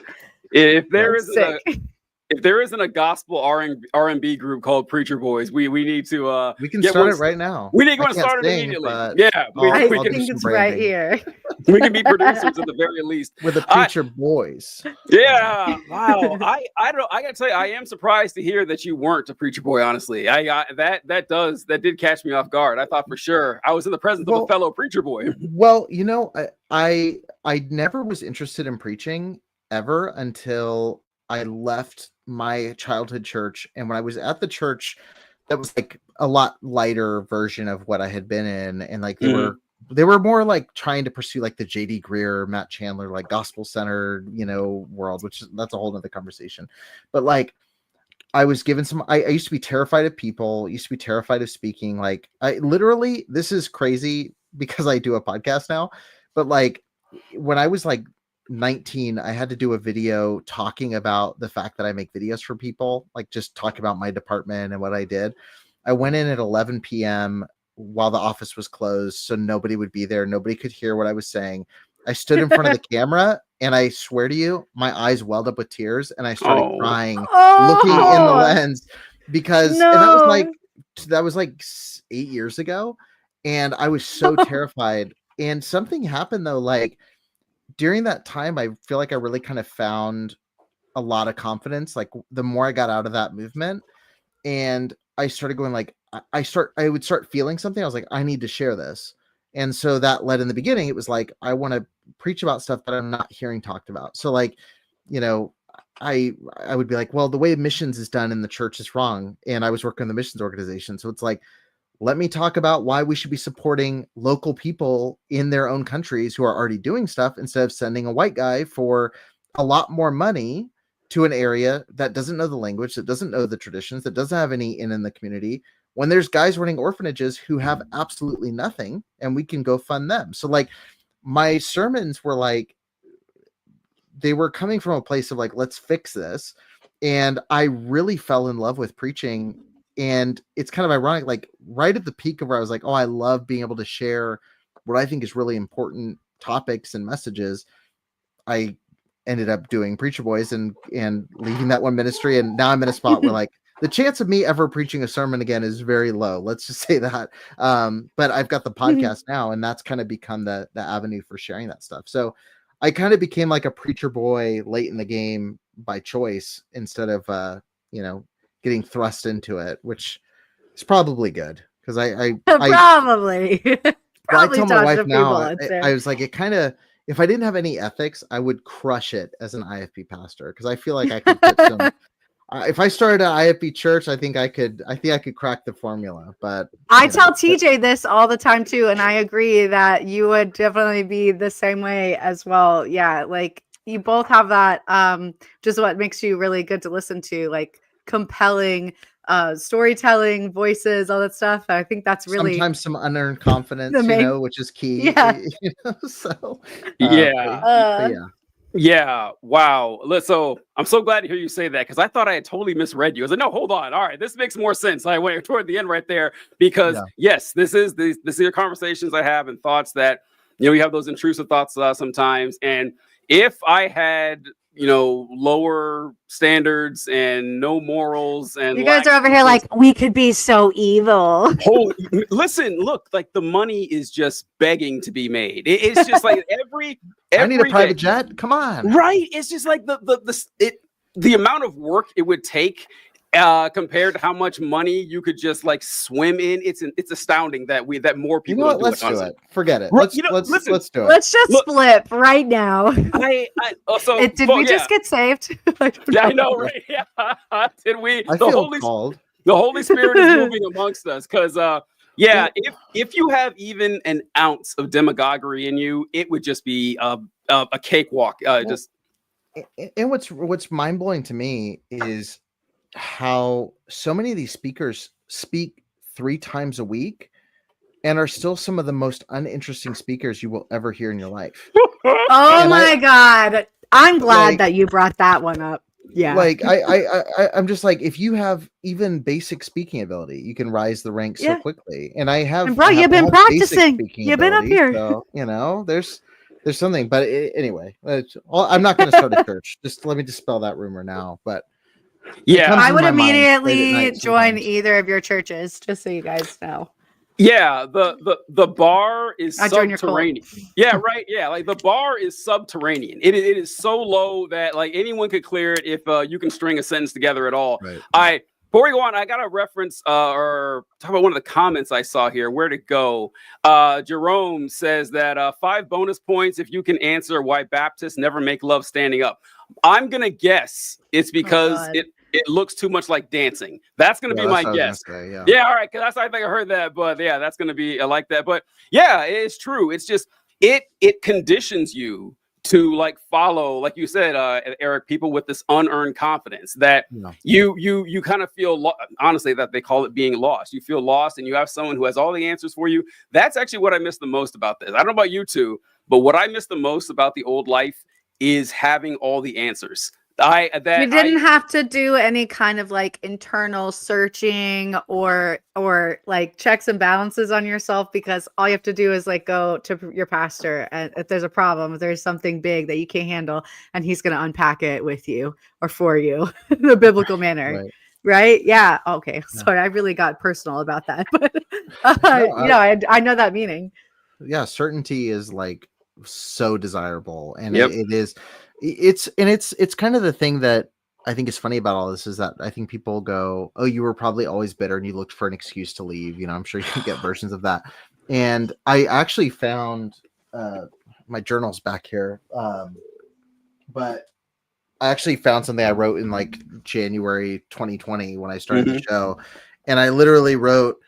If there isn't a gospel R&B group called Preacher Boys, we need to we can start it right now. We need to start it immediately. Yeah, I think it's right here. We can be producers at the very least with the Preacher Boys. Yeah, wow. I gotta tell you, I am surprised to hear that you weren't a preacher boy. Honestly, that did catch me off guard. I thought for sure I was in the presence of a fellow preacher boy. Well, I never was interested in preaching ever until I left my childhood church. And when I was at the church, that was like a lot lighter version of what I had been in. And like they were more like trying to pursue like the J.D. Greer, Matt Chandler, like gospel centered, world, which that's a whole nother conversation. But like I was given I used to be terrified of people, used to be terrified of speaking. Like I literally, this is crazy because I do a podcast now, but like when I was like 19, I had to do a video talking about the fact that I make videos for people, like just talk about my department and what I did. I went in at 11 p.m. while the office was closed, so nobody would be there. Nobody could hear what I was saying. I stood in front of the camera, and I swear to you, my eyes welled up with tears, and I started crying, looking in the lens, because and that was like 8 years ago, and I was so terrified. And something happened though, like during that time, I feel like I really kind of found a lot of confidence. Like the more I got out of that movement, and I started going like, I would start feeling something. I was like, I need to share this. And so that led in the beginning, it was like, I want to preach about stuff that I'm not hearing talked about. So like, I would be like, well, the way missions is done in the church is wrong. And I was working in the missions organization. So it's like, let me talk about why we should be supporting local people in their own countries who are already doing stuff instead of sending a white guy for a lot more money to an area that doesn't know the language, that doesn't know the traditions, that doesn't have any in the community. when there's guys running orphanages who have absolutely nothing and we can go fund them. So like my sermons were like, they were coming from a place of like, let's fix this. And I really fell in love with preaching. And it's kind of ironic, like right at the peak of where I was like, oh, I love being able to share what I think is really important topics and messages. I ended up doing Preacher Boys and leaving that one ministry. And now I'm in a spot where like the chance of me ever preaching a sermon again is very low. Let's just say that. But I've got the podcast now, and that's kind of become the avenue for sharing that stuff. So I kind of became like a preacher boy late in the game by choice instead of, getting thrust into it, which is probably good. Cause I probably I tell my wife now, people, I was like, it kind of, if I didn't have any ethics, I would crush it as an IFB pastor. Cause I feel like I could put some, if I started an IFB church, I think I could crack the formula. But I tell TJ this all the time too, and I agree that you would definitely be the same way as well. Yeah, like you both have that, just what makes you really good to listen to, like compelling storytelling, voices, all that stuff. I think that's really sometimes some unearned confidence, which is key. Yeah. So yeah. yeah. Yeah. Wow. So I'm so glad to hear you say that, because I thought I had totally misread you. I was like, no, hold on. All right, this makes more sense. I went toward the end right there because yes, this is the conversations I have and thoughts that we have those intrusive thoughts sometimes. And if I had lower standards and no morals, and you guys are over here like, we could be so evil. Listen, look, like the money is just begging to be made. It's just like every I need a private jet. Come on, right? It's just like the amount of work it would take compared to how much money you could just like swim in. It's astounding that more people. Let's do it. Forget it. Let's do it. Let's just flip right now. Did we just get saved? Yeah, I know, right? Yeah. Did we? I feel called. The Holy Spirit is moving amongst us, because if you have even an ounce of demagoguery in you, it would just be a cakewalk. And what's mind blowing to me is how so many of these speakers speak 3 times a week and are still some of the most uninteresting speakers you will ever hear in your life. Oh my God. I'm glad that you brought that one up. Yeah. Like I'm just like, if you have even basic speaking ability, you can rise the ranks so quickly. And I have, bro, you've been practicing. You've been up here. So, there's something, but anyway, I'm not going to start a church. Just let me dispel that rumor now. But yeah, I would immediately join either of your churches, just so you guys know. Yeah, the bar is subterranean. Yeah, right. Yeah, like the bar is subterranean. It is so low that like anyone could clear it if you can string a sentence together at all. Right. Before we go on, I got to reference or talk about one of the comments I saw here. Where'd it go? Jerome says that 5 bonus points if you can answer why Baptists never make love standing up. I'm gonna guess it's because it looks too much like dancing. That's going to be my guess. Yeah, all right. Because I think I heard that. But yeah, that's going to be like that. But yeah, it's true. It's just, it conditions you to like follow, like you said, Eric, people with this unearned confidence that you kind of feel, honestly, that they call it being lost. You feel lost and you have someone who has all the answers for you. That's actually what I miss the most about this. I don't know about you two, but what I miss the most about the old life is having all the answers. You didn't have to do any kind of like internal searching or like checks and balances on yourself, because all you have to do is like go to your pastor, and if there's a problem, if there's something big that you can't handle, and he's going to unpack it with you or for you in a biblical manner. Right? Yeah. Okay. Sorry, I really got personal about that, but I know that meaning. Yeah, certainty is like so desirable, and it is. It's kind of the thing that I think is funny about all this is that I think people go, oh, you were probably always bitter and you looked for an excuse to leave. I'm sure you can get versions of that. And I actually found my journals back here. But I actually found something I wrote in like January 2020 when I started the show. And I literally wrote,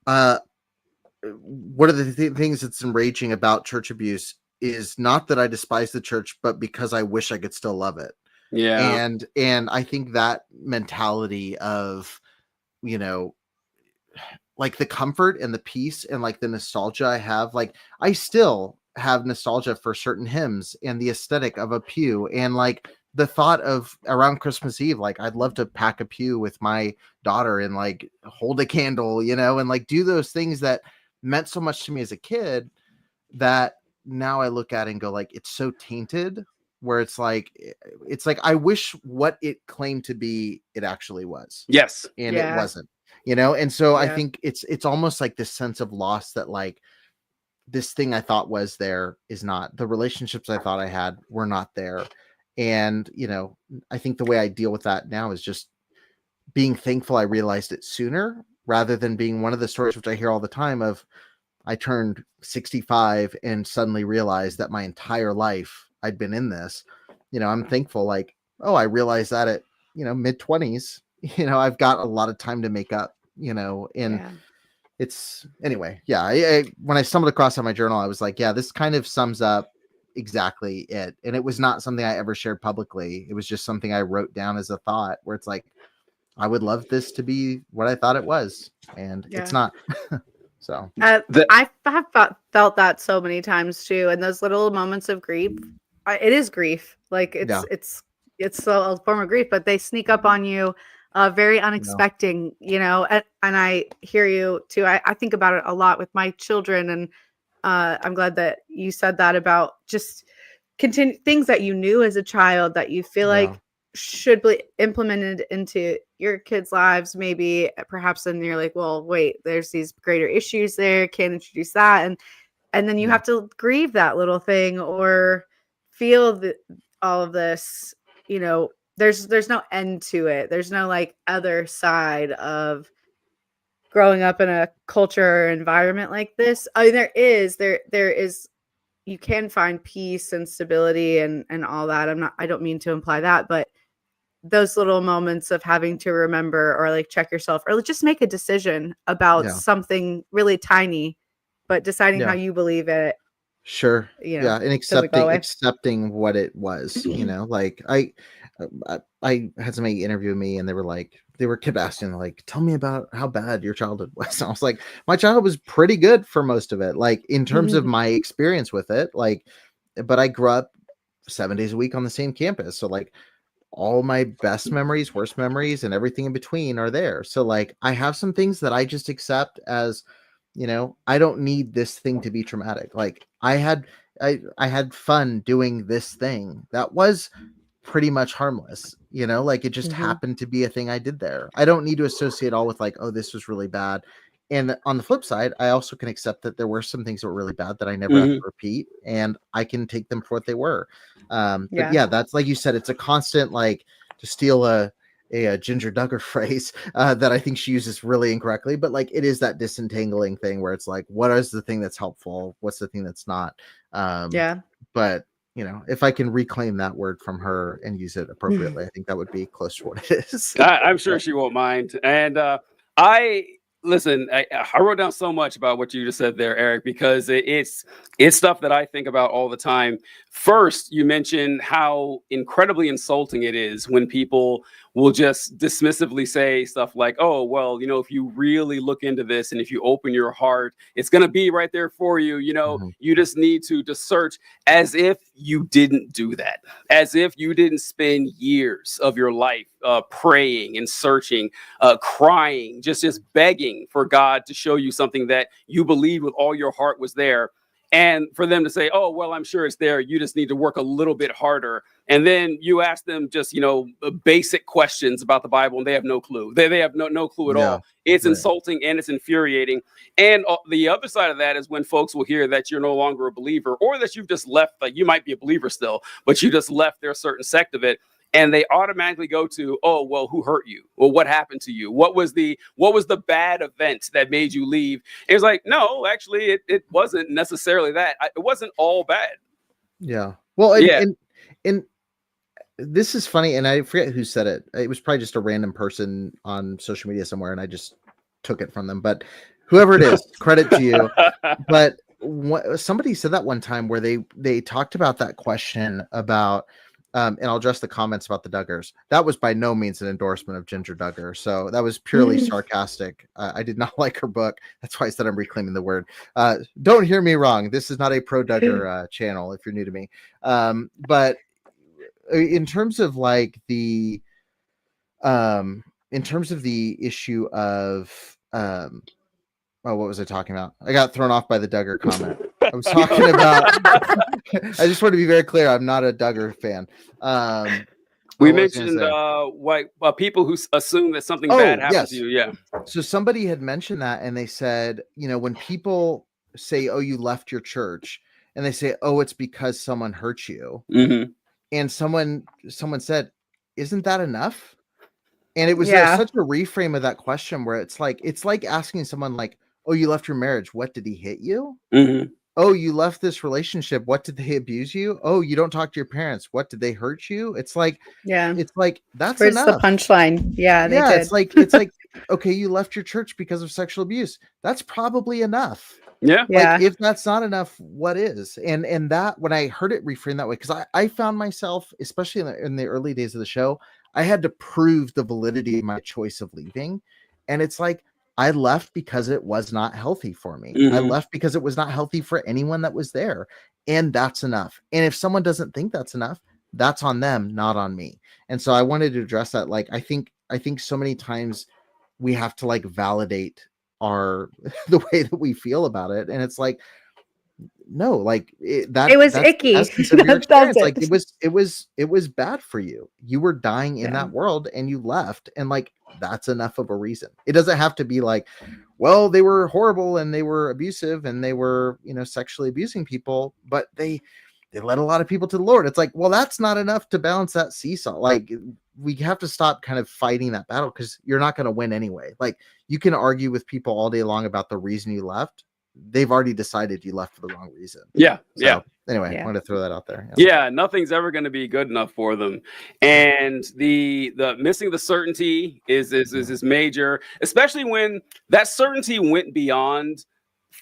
what are the things that's enraging about church abuse is not that I despise the church, but because I wish I could still love it. Yeah. And I think that mentality of, like the comfort and the peace and like the nostalgia I have. Like I still have nostalgia for certain hymns and the aesthetic of a pew, and like the thought of around Christmas Eve, like I'd love to pack a pew with my daughter and like hold a candle, you know, and like do those things that meant so much to me as a kid that now I look at it and go like, it's so tainted, where it's like I wish what it claimed to be, it actually was. Yes. And Yeah. it wasn't, you know? And so I Yeah. think it's almost like this sense of loss that like this thing I thought was there is not. The relationships I thought I had were not there. And, you know, I think the way I deal with that now is just being thankful I realized it sooner, rather than being one of the stories which I hear all the time of I turned 65 and suddenly realized that my entire life I'd been in this. You know, I'm thankful, like, oh, I realized that at, you know, mid-20s, you know, I've got a lot of time to make up, you know, and Yeah. it's anyway. Yeah. I when I stumbled across on my journal, I was like, yeah, this kind of sums up exactly it. And it was not something I ever shared publicly. It was just something I wrote down as a thought, where it's like, I would love this to be what I thought it was, and it's not. So I have felt that so many times too, and those little moments of grief. It is grief, like it's a form of grief, but they sneak up on you, very unexpected, you know. And I hear you too. I think about it a lot with my children, and I'm glad that you said that about just continue things that you knew as a child that you feel like should be implemented into your kids' lives, maybe perhaps, and you're like, well, wait, there's these greater issues there, can't introduce that, and then you have to grieve that little thing or feel all of this, you know. There's no end to it. There's no like other side of growing up in a culture or environment like this. I mean, there is you can find peace and stability and all that. I don't mean to imply that, but those little moments of having to remember or like check yourself or just make a decision about something really tiny, but deciding how you believe it. Sure. You know, and accepting what it was, you know, like I had somebody interview me and they kept asking like, tell me about how bad your childhood was. And I was like, my childhood was pretty good for most of it. Like in terms of my experience with it, like, but I grew up 7 days a week on the same campus. So like all my best memories, worst memories, and everything in between are there. So like I have some things that I just accept as, you know, I don't need this thing to be traumatic. Like I had fun doing this thing that was pretty much harmless, you know, like it just happened to be a thing I did there. I don't need to associate all with like, oh, this was really bad. And on the flip side, I also can accept that there were some things that were really bad that I never have to repeat, and I can take them for what they were. But yeah, that's like you said, it's a constant, like, to steal a Ginger Duggar phrase that I think she uses really incorrectly, but like it is that disentangling thing where it's like, what is the thing that's helpful? What's the thing that's not? But you know, if I can reclaim that word from her and use it appropriately, I think that would be close to what it is. I'm sure she won't mind. And listen, I wrote down so much about what you just said there, Eric, because it's stuff that I think about all the time. First, you mentioned how incredibly insulting it is when people will just dismissively say stuff like, oh, well, you know, if you really look into this and if you open your heart, it's going to be right there for you. You know, you just need to search, as if you didn't do that, as if you didn't spend years of your life praying and searching, crying, just begging for God to show you something that you believe with all your heart was there. And for them to say, oh, well, I'm sure it's there. You just need to work a little bit harder. And then you ask them just, you know, basic questions about the Bible and they have no clue. They have no clue at all. It's insulting and it's infuriating. And the other side of that is when folks will hear that you're no longer a believer, or that you've just left, like you might be a believer still, but you just left their certain sect of it. And they automatically go to, oh, well, who hurt you? Well, what happened to you? What was the bad event that made you leave? And it's like, no, actually, it wasn't necessarily that. It wasn't all bad. Yeah. Well, and this is funny, and I forget who said it. It was probably just a random person on social media somewhere, and I just took it from them. But whoever it is, credit to you. But somebody said that one time where they talked about that question about, and I'll address the comments about the Duggars. That was by no means an endorsement of Ginger Duggar. So that was purely sarcastic. I did not like her book. That's why I said I'm reclaiming the word. Don't hear me wrong. This is not a pro Duggar channel if you're new to me. But in terms of like the issue of what was I talking about? I got thrown off by the Duggar comment. I was talking about I just want to be very clear, I'm not a Duggar fan. We mentioned people who assume that something bad happened to you. Yeah. So somebody had mentioned that, and they said, when people say, "Oh, you left your church," and they say, "Oh, it's because someone hurt you," and someone said, "Isn't that enough?" And it was such a reframe of that question where it's like asking someone like, "Oh, you left your marriage. What, did he hit you? Oh, you left this relationship. What, did they abuse you? Oh, you don't talk to your parents. What, did they hurt you?" It's like, that's Where's enough. the punchline? Yeah, they did. It's like, okay, you left your church because of sexual abuse. That's probably enough. Yeah. Like, if that's not enough, what is? And that, when I heard it reframed that way, because I found myself, especially in the early days of the show, I had to prove the validity of my choice of leaving. And it's like, I left because it was not healthy for me. I left because it was not healthy for anyone that was there. And that's enough. And if someone doesn't think that's enough, that's on them, not on me. And so I wanted to address that. Like, I think so many times we have to like validate the way that we feel about it. And it's like, no, like it was icky. Like it was bad for you. You were dying in that world and you left, and like that's enough of a reason. It doesn't have to be like, well, they were horrible and they were abusive and they were, sexually abusing people, but they led a lot of people to the Lord. It's like, well, that's not enough to balance that seesaw. Like, we have to stop kind of fighting that battle, because you're not going to win anyway. Like, you can argue with people all day long about the reason you left. They've already decided you left for the wrong reason. Anyway, I wanted to throw that out there. Nothing's ever going to be good enough for them, and the missing the certainty is major, especially when that certainty went beyond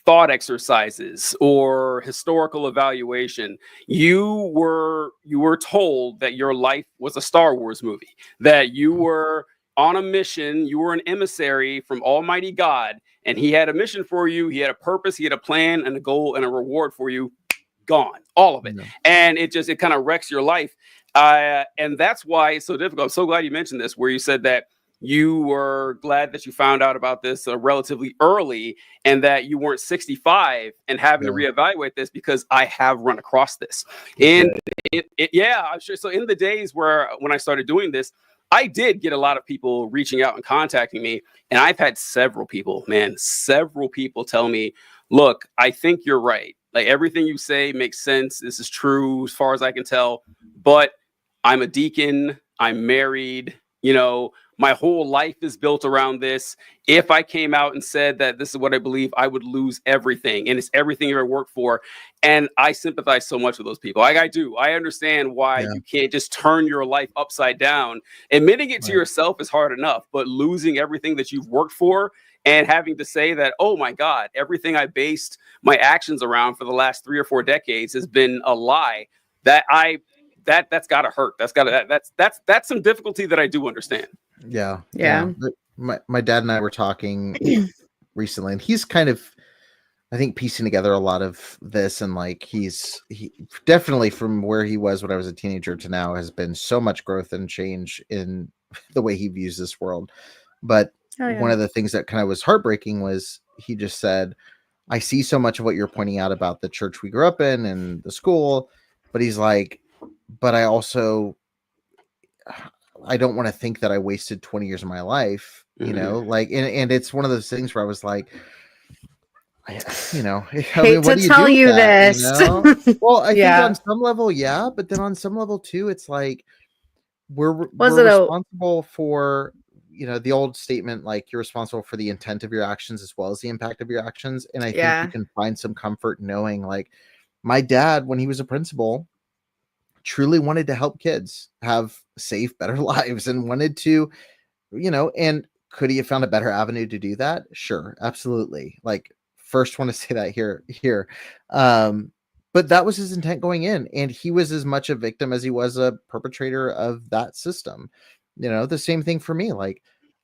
thought exercises or historical evaluation. You were told that your life was a Star Wars movie, that you were on a mission, you were an emissary from Almighty God, and he had a mission for you, he had a purpose, he had a plan and a goal and a reward for you. Gone, all of it. And it kind of wrecks your life. And that's why it's so difficult. I'm so glad you mentioned this, where you said that you were glad that you found out about this relatively early, and that you weren't 65 and having to reevaluate this, because I have run across this. And I'm sure. So in the days when I started doing this, I did get a lot of people reaching out and contacting me. And I've had several people tell me, look, I think you're right. Like, everything you say makes sense. This is true as far as I can tell. But I'm a deacon. I'm married. My whole life is built around this. If I came out and said that this is what I believe, I would lose everything. And it's everything you ever worked for. And I sympathize so much with those people. Like, I do. I understand why you can't just turn your life upside down. Admitting it to yourself is hard enough, but losing everything that you've worked for and having to say that, oh my God, everything I based my actions around for the last 3 or 4 decades has been a lie, that's gotta hurt. That's some difficulty that I do understand. Yeah. My dad and I were talking recently, and he's kind of, I think, piecing together a lot of this, and like he definitely, from where he was when I was a teenager to now, has been so much growth and change in the way he views this world. But one of the things that kind of was heartbreaking was, he just said, I see so much of what you're pointing out about the church we grew up in and the school, but he's like, but I don't want to think that I wasted 20 years of my life, like, and it's one of those things where I was like, hate to tell you this. Well, I think on some level, but then on some level too, it's like, we're responsible for, the old statement, like, you're responsible for the intent of your actions as well as the impact of your actions. And I think you can find some comfort knowing, like, my dad, when he was a principal, truly wanted to help kids have safe, better lives, and wanted to, and could he have found a better avenue to do that? Sure, absolutely. Like, first want to say that here. But but that was his intent going in, and he was as much a victim as he was a perpetrator of that system. The same thing for me. Like,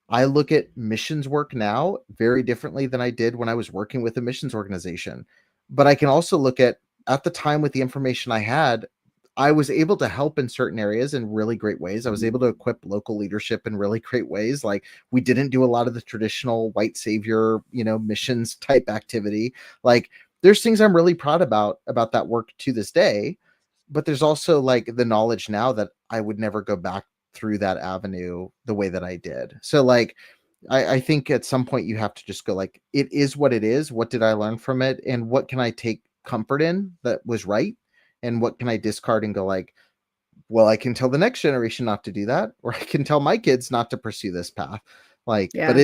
I look at missions work now very differently than I did when I was working with a missions organization. But I can also look at the time, with the information I had, I was able to help in certain areas in really great ways. I was able to equip local leadership in really great ways. Like, we didn't do a lot of the traditional white savior, missions type activity. Like, there's things I'm really proud about that work to this day, but there's also like the knowledge now that I would never go back through that avenue the way that I did. So like, I think at some point you have to just go like, it is what it is. What did I learn from it? And what can I take comfort in that was right? And what can I discard and go like, well, I can tell the next generation not to do that, or I can tell my kids not to pursue this path. Like, but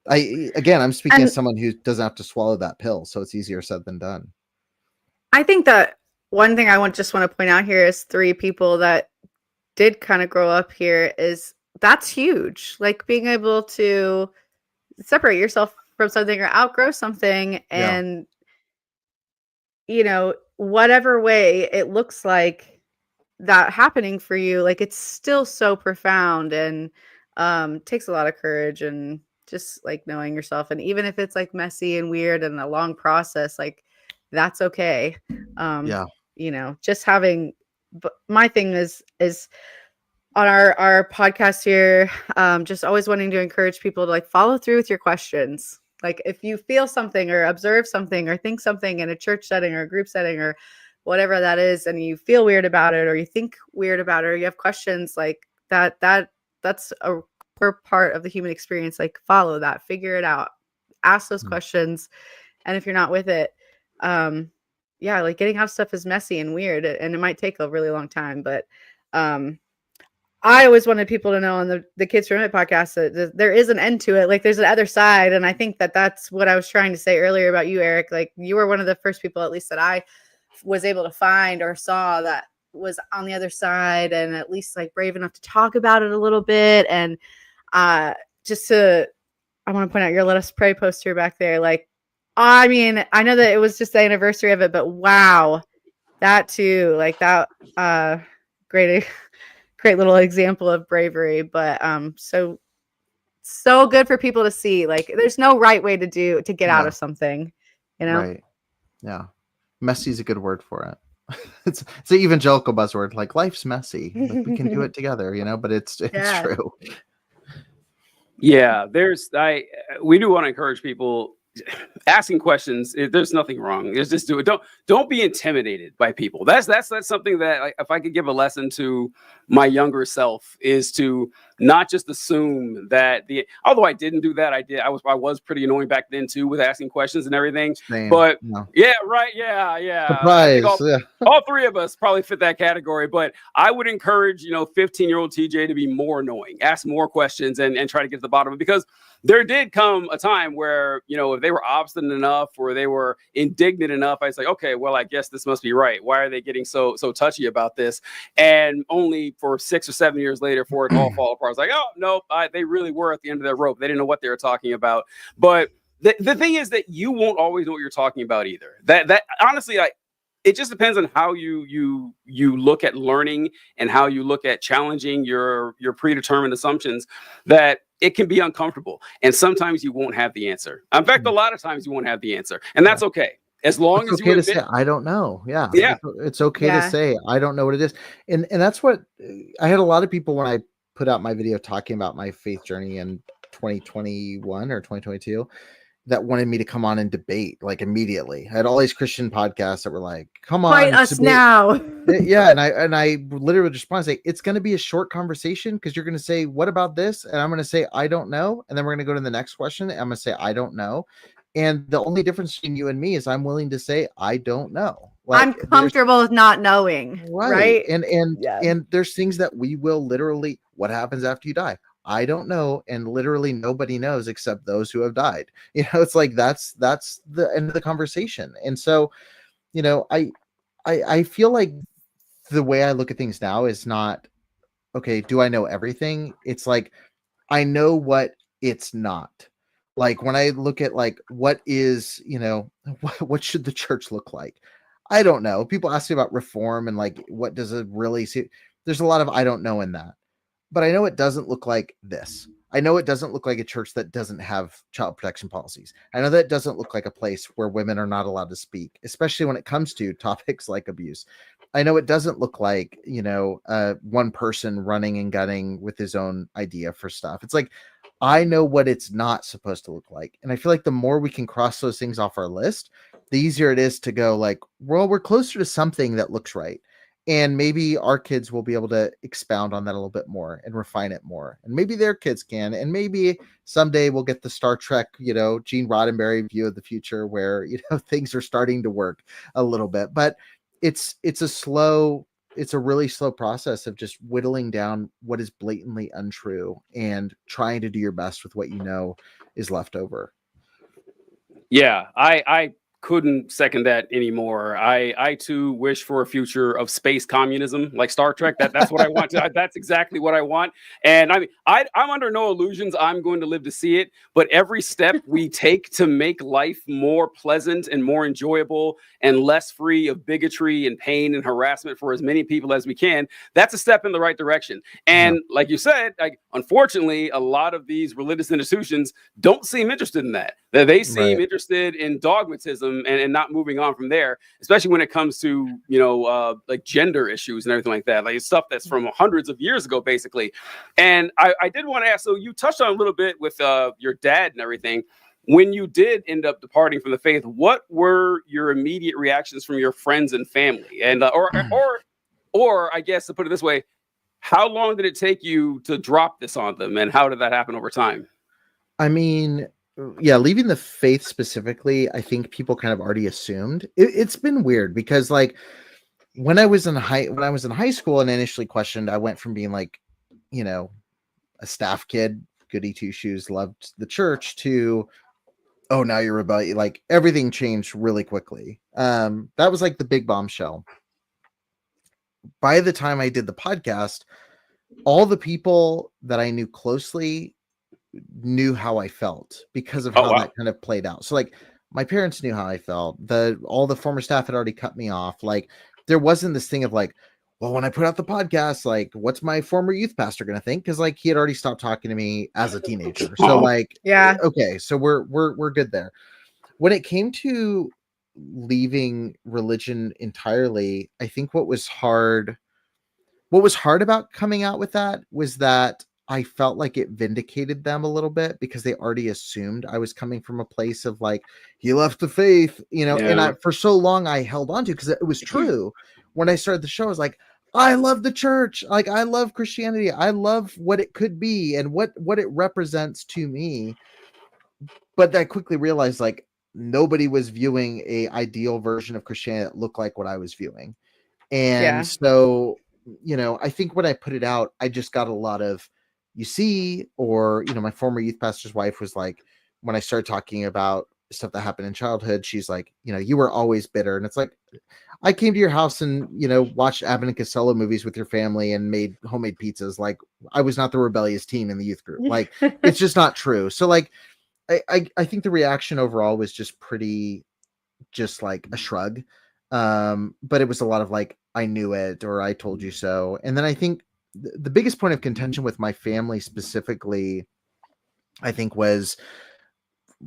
I'm speaking as someone who doesn't have to swallow that pill. So it's easier said than done. I think that one thing I just want to point out here is 3 people that did kind of grow up here is that's huge. Like, being able to separate yourself from something or outgrow something, and whatever way it looks like that happening for you, like, it's still so profound, and takes a lot of courage, and just like knowing yourself. And even if it's like messy and weird and a long process, like, that's okay. Just having, but my thing is on our podcast here, just always wanting to encourage people to like follow through with your questions. Like, if you feel something or observe something or think something in a church setting or a group setting or whatever that is, and you feel weird about it, or you think weird about it, or you have questions, like that's a core part of the human experience. Like, follow that, figure it out, ask those questions. And if you're not with it, like, getting out of stuff is messy and weird, and it might take a really long time. But I always wanted people to know on the Kids from It podcast that there is an end to it. Like, there's an other side. And I think that that's what I was trying to say earlier about you, Eric. Like, you were one of the first people, at least that I was able to find or saw, that was on the other side, and at least like brave enough to talk about it a little bit. And I want to point out your Let Us Pray poster back there. Like, I mean, I know that it was just the anniversary of it, but wow, that too, like that, great little example of bravery. But so good for people to see. Like, there's no right way to get out of something, Right. Yeah. Messy is a good word for it. It's an evangelical buzzword. Like, life's messy. Like, we can do it together, but it's true. Yeah, we do want to encourage people asking questions. There's nothing wrong. It's just do it. Don't be intimidated by people. That's something that, like, if I could give a lesson to my younger self, is to not just assume that although I didn't do that, I was pretty annoying back then too, with asking questions and everything. Same. But No. yeah, right. Yeah. Surprise. All 3 of us probably fit that category, but I would encourage, 15-year-old TJ to be more annoying, ask more questions, and try to get to the bottom of it, because there did come a time where, if they were obstinate enough or they were indignant enough, I was like, okay, well, I guess this must be right. Why are they getting so touchy about this? And only for 6 or 7 years later for it all fall apart. I was like, oh, no, they really were at the end of their rope. They didn't know what they were talking about. But the thing is that you won't always know what you're talking about either. That honestly, it just depends on how you look at learning and how you look at challenging your predetermined assumptions, that it can be uncomfortable. And sometimes you won't have the answer. In fact, a lot of times you won't have the answer. And that's okay. As long as you admit, to say, I don't know. Yeah. Yeah. It's okay to say, I don't know what it is. And that's what I had a lot of people when I put out my video talking about my faith journey in 2021 or 2022 that wanted me to come on and debate, like, immediately. I had all these Christian podcasts that were like, come on, fight us now. Yeah. And I literally would respond and say, it's going to be a short conversation, because you're going to say, what about this? And I'm going to say, I don't know. And then we're going to go to the next question. And I'm going to say, I don't know. And the only difference between you and me is I'm willing to say, I don't know. Like, I'm comfortable with not knowing. Right. And there's things that we will literally, what happens after you die? I don't know. And literally nobody knows except those who have died. It's like, that's the end of the conversation. And so, I feel like the way I look at things now is not, okay, do I know everything? It's like, I know what it's not. Like, when I look at, like, what is, what should the church look like? I don't know. People ask me about reform and like, what does it really see? There's a lot of I don't know in that, but I know it doesn't look like this. I know it doesn't look like a church that doesn't have child protection policies. I know that it doesn't look like a place where women are not allowed to speak, especially when it comes to topics like abuse. I know it doesn't look like, one person running and gunning with his own idea for stuff. It's like, I know what it's not supposed to look like. And I feel like the more we can cross those things off our list, the easier it is to go like, well, we're closer to something that looks right. And maybe our kids will be able to expound on that a little bit more and refine it more. And maybe their kids can. And maybe someday we'll get the Star Trek, Gene Roddenberry view of the future where, things are starting to work a little bit. But it's a really slow process of just whittling down what is blatantly untrue and trying to do your best with what is left over. Yeah, I couldn't second that anymore. I too wish for a future of space communism like Star Trek. That's what I want. That's exactly what I want. And I mean, I'm under no illusions I'm going to live to see it. But every step we take to make life more pleasant and more enjoyable and less free of bigotry and pain and harassment for as many people as we can, that's a step in the right direction. And like you said, unfortunately, a lot of these religious institutions don't seem interested in that. They seem interested in dogmatism and not moving on from there, especially when it comes to, like gender issues and everything like that, like stuff that's from hundreds of years ago, basically. And I did want to ask, so you touched on a little bit with your dad and everything. When you did end up departing from the faith, what were your immediate reactions from your friends and family? And or I guess to put it this way, how long did it take you to drop this on them, and how did that happen over time? I mean, yeah, leaving the faith specifically, I think people kind of already assumed. It's been weird because like when I was in high school and initially questioned, I went from being like, a staff kid, goody two shoes, loved the church, to now you're rebellious. Like everything changed really quickly. That was like the big bombshell. By the time I did the podcast, all the people that I knew closely knew how I felt because of how that kind of played out. So like my parents knew how I felt. All the former staff had already cut me off. Like there wasn't this thing of like, well, when I put out the podcast, like what's my former youth pastor going to think? Cause like he had already stopped talking to me as a teenager. So like, yeah. Okay. So we're good there. When it came to leaving religion entirely, I think what was hard about coming out with that was that I felt like it vindicated them a little bit because they already assumed I was coming from a place of like, he left the faith, and for so long I held on to, because it was true. When I started the show, I was like, I love the church. Like I love Christianity. I love what it could be and what it represents to me. But I quickly realized like nobody was viewing a ideal version of Christianity that looked like what I was viewing. And so, I think when I put it out, I just got a lot of, my former youth pastor's wife was like, when I started talking about stuff that happened in childhood, she's like, you were always bitter. And it's like, I came to your house and, watched Abbott and Costello movies with your family and made homemade pizzas. Like I was not the rebellious teen in the youth group. Like it's just not true. So like, I think the reaction overall was just pretty, just like a shrug. But it was a lot of like, I knew it, or I told you so. And then I think the biggest point of contention with my family specifically, I think, was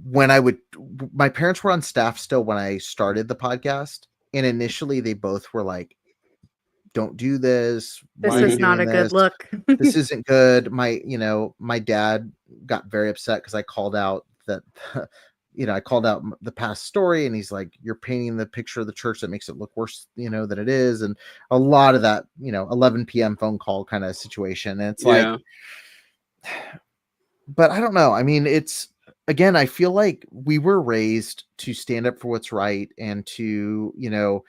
when my parents were on staff still when I started the podcast. And initially they both were like, don't do this. This is not a good look. This isn't good. My dad got very upset because I called out that, I called out the past story, and he's like, you're painting the picture of the church that makes it look worse, than it is. And a lot of that, 11 p.m. phone call kind of situation. And it's like, but I don't know. I mean, again, I feel like we were raised to stand up for what's right, and to,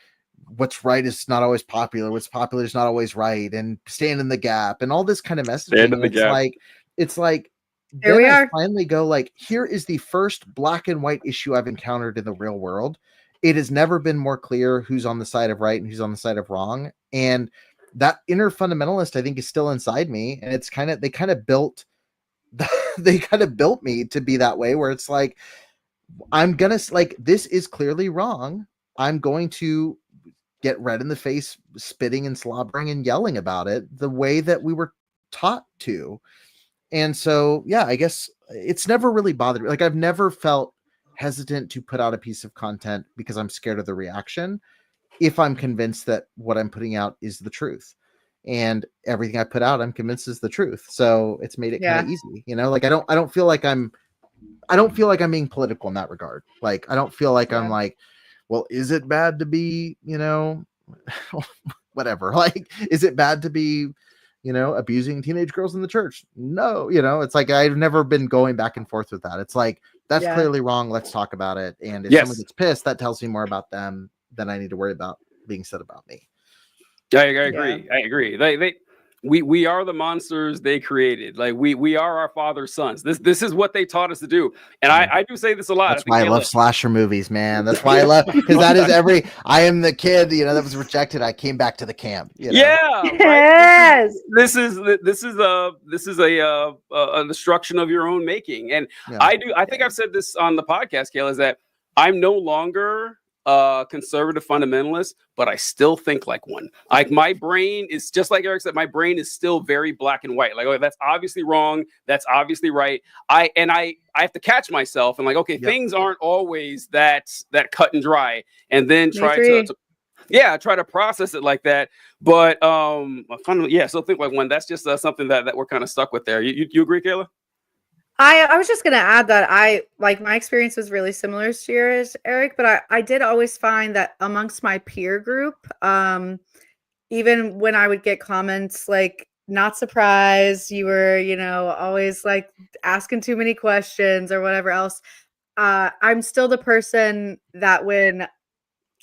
what's right is not always popular. What's popular is not always right, and stand in the gap and all this kind of messaging. It's like, here we are. Finally go like, here is the first black and white issue I've encountered in the real world. It has never been more clear who's on the side of right and who's on the side of wrong. And that inner fundamentalist, I think, is still inside me. And it's they kind of built me to be that way, where it's like, I'm going to like, this is clearly wrong. I'm going to get red in the face, spitting and slobbering and yelling about it the way that we were taught to. And so, yeah, I guess it's never really bothered me. Like, I've never felt hesitant to put out a piece of content because I'm scared of the reaction, if I'm convinced that what I'm putting out is the truth. And everything I put out, I'm convinced is the truth. So it's made it kind of easy, you know, like I don't feel like I'm being political in that regard. Like, I don't feel like I'm like, well, is it bad to be, you know, whatever? Like, is it bad to be, you know, abusing teenage girls in the church? No, you know, it's like, I've never been going back and forth with that. It's like, that's clearly wrong. Let's talk about it. And if someone gets pissed, that tells me more about them than I need to worry about being said about me. I agree. I agree. We are the monsters they created. Like, we are our father's sons. This is what they taught us to do. And I do say this a lot. That's why I love slasher movies, man. That's why I love, because that is I am the kid, you know, that was rejected. I came back to the camp. You know? Yeah. Right? This is a destruction of your own making. And I think I've said this on the podcast, Kayla, is that I'm no longer conservative fundamentalist, but I still think like one. Like, my brain is just like Eric said, my brain is still very black and white. Like, oh, that's obviously wrong. That's obviously right. I have to catch myself and like, okay, things aren't always that cut and dry, and then try to process it like that. But so think like one. That's just something that we're kind of stuck with there. You agree, Kayla? I was just going to add that my experience was really similar to yours, Eric, but I did always find that amongst my peer group, even when I would get comments like, not surprised, you were, you know, always like asking too many questions or whatever else, I'm still the person that when,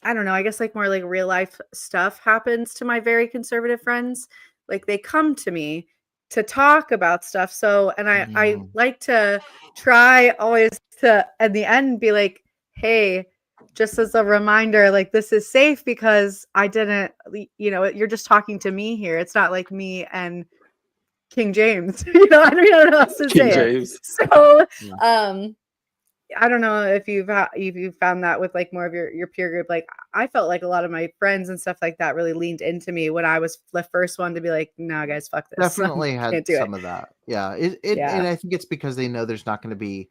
I don't know, I guess like more like real life stuff happens to my very conservative friends, like they come to me to talk about stuff. So, and I like to try always to, at the end, be like, hey, just as a reminder, like, this is safe because I didn't, you know, you're just talking to me here. It's not like me and King James, you know, I don't know what else to say it. So, I don't know if you've found that with like more of your peer group. Like, I felt like a lot of my friends and stuff like that really leaned into me when I was the first one to be like, no, guys, fuck this. Definitely had some of that. Yeah. And I think it's because they know there's not going to be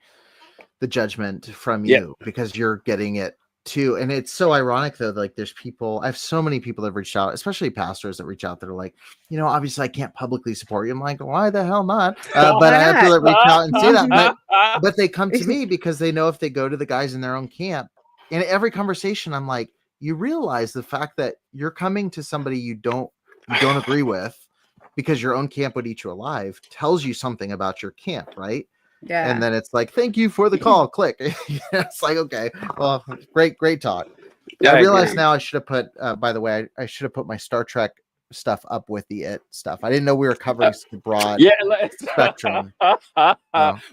the judgment from you because you're getting it too. And it's so ironic though, like there's people, I have so many people that have reached out, especially pastors that reach out that are like, you know, obviously I can't publicly support you. I'm like, why the hell not? But I have to like, reach out and say that. But they come to me because they know if they go to the guys in their own camp, in every conversation, I'm like, you realize the fact that you're coming to somebody you don't agree with because your own camp would eat you alive tells you something about your camp, right? Yeah. And then it's like, thank you for the call. Click. It's like, okay, well, great talk. Yeah, I realize now I should have put, by the way, I should have put my Star Trek stuff up with the It stuff. I didn't know we were covering the broad spectrum.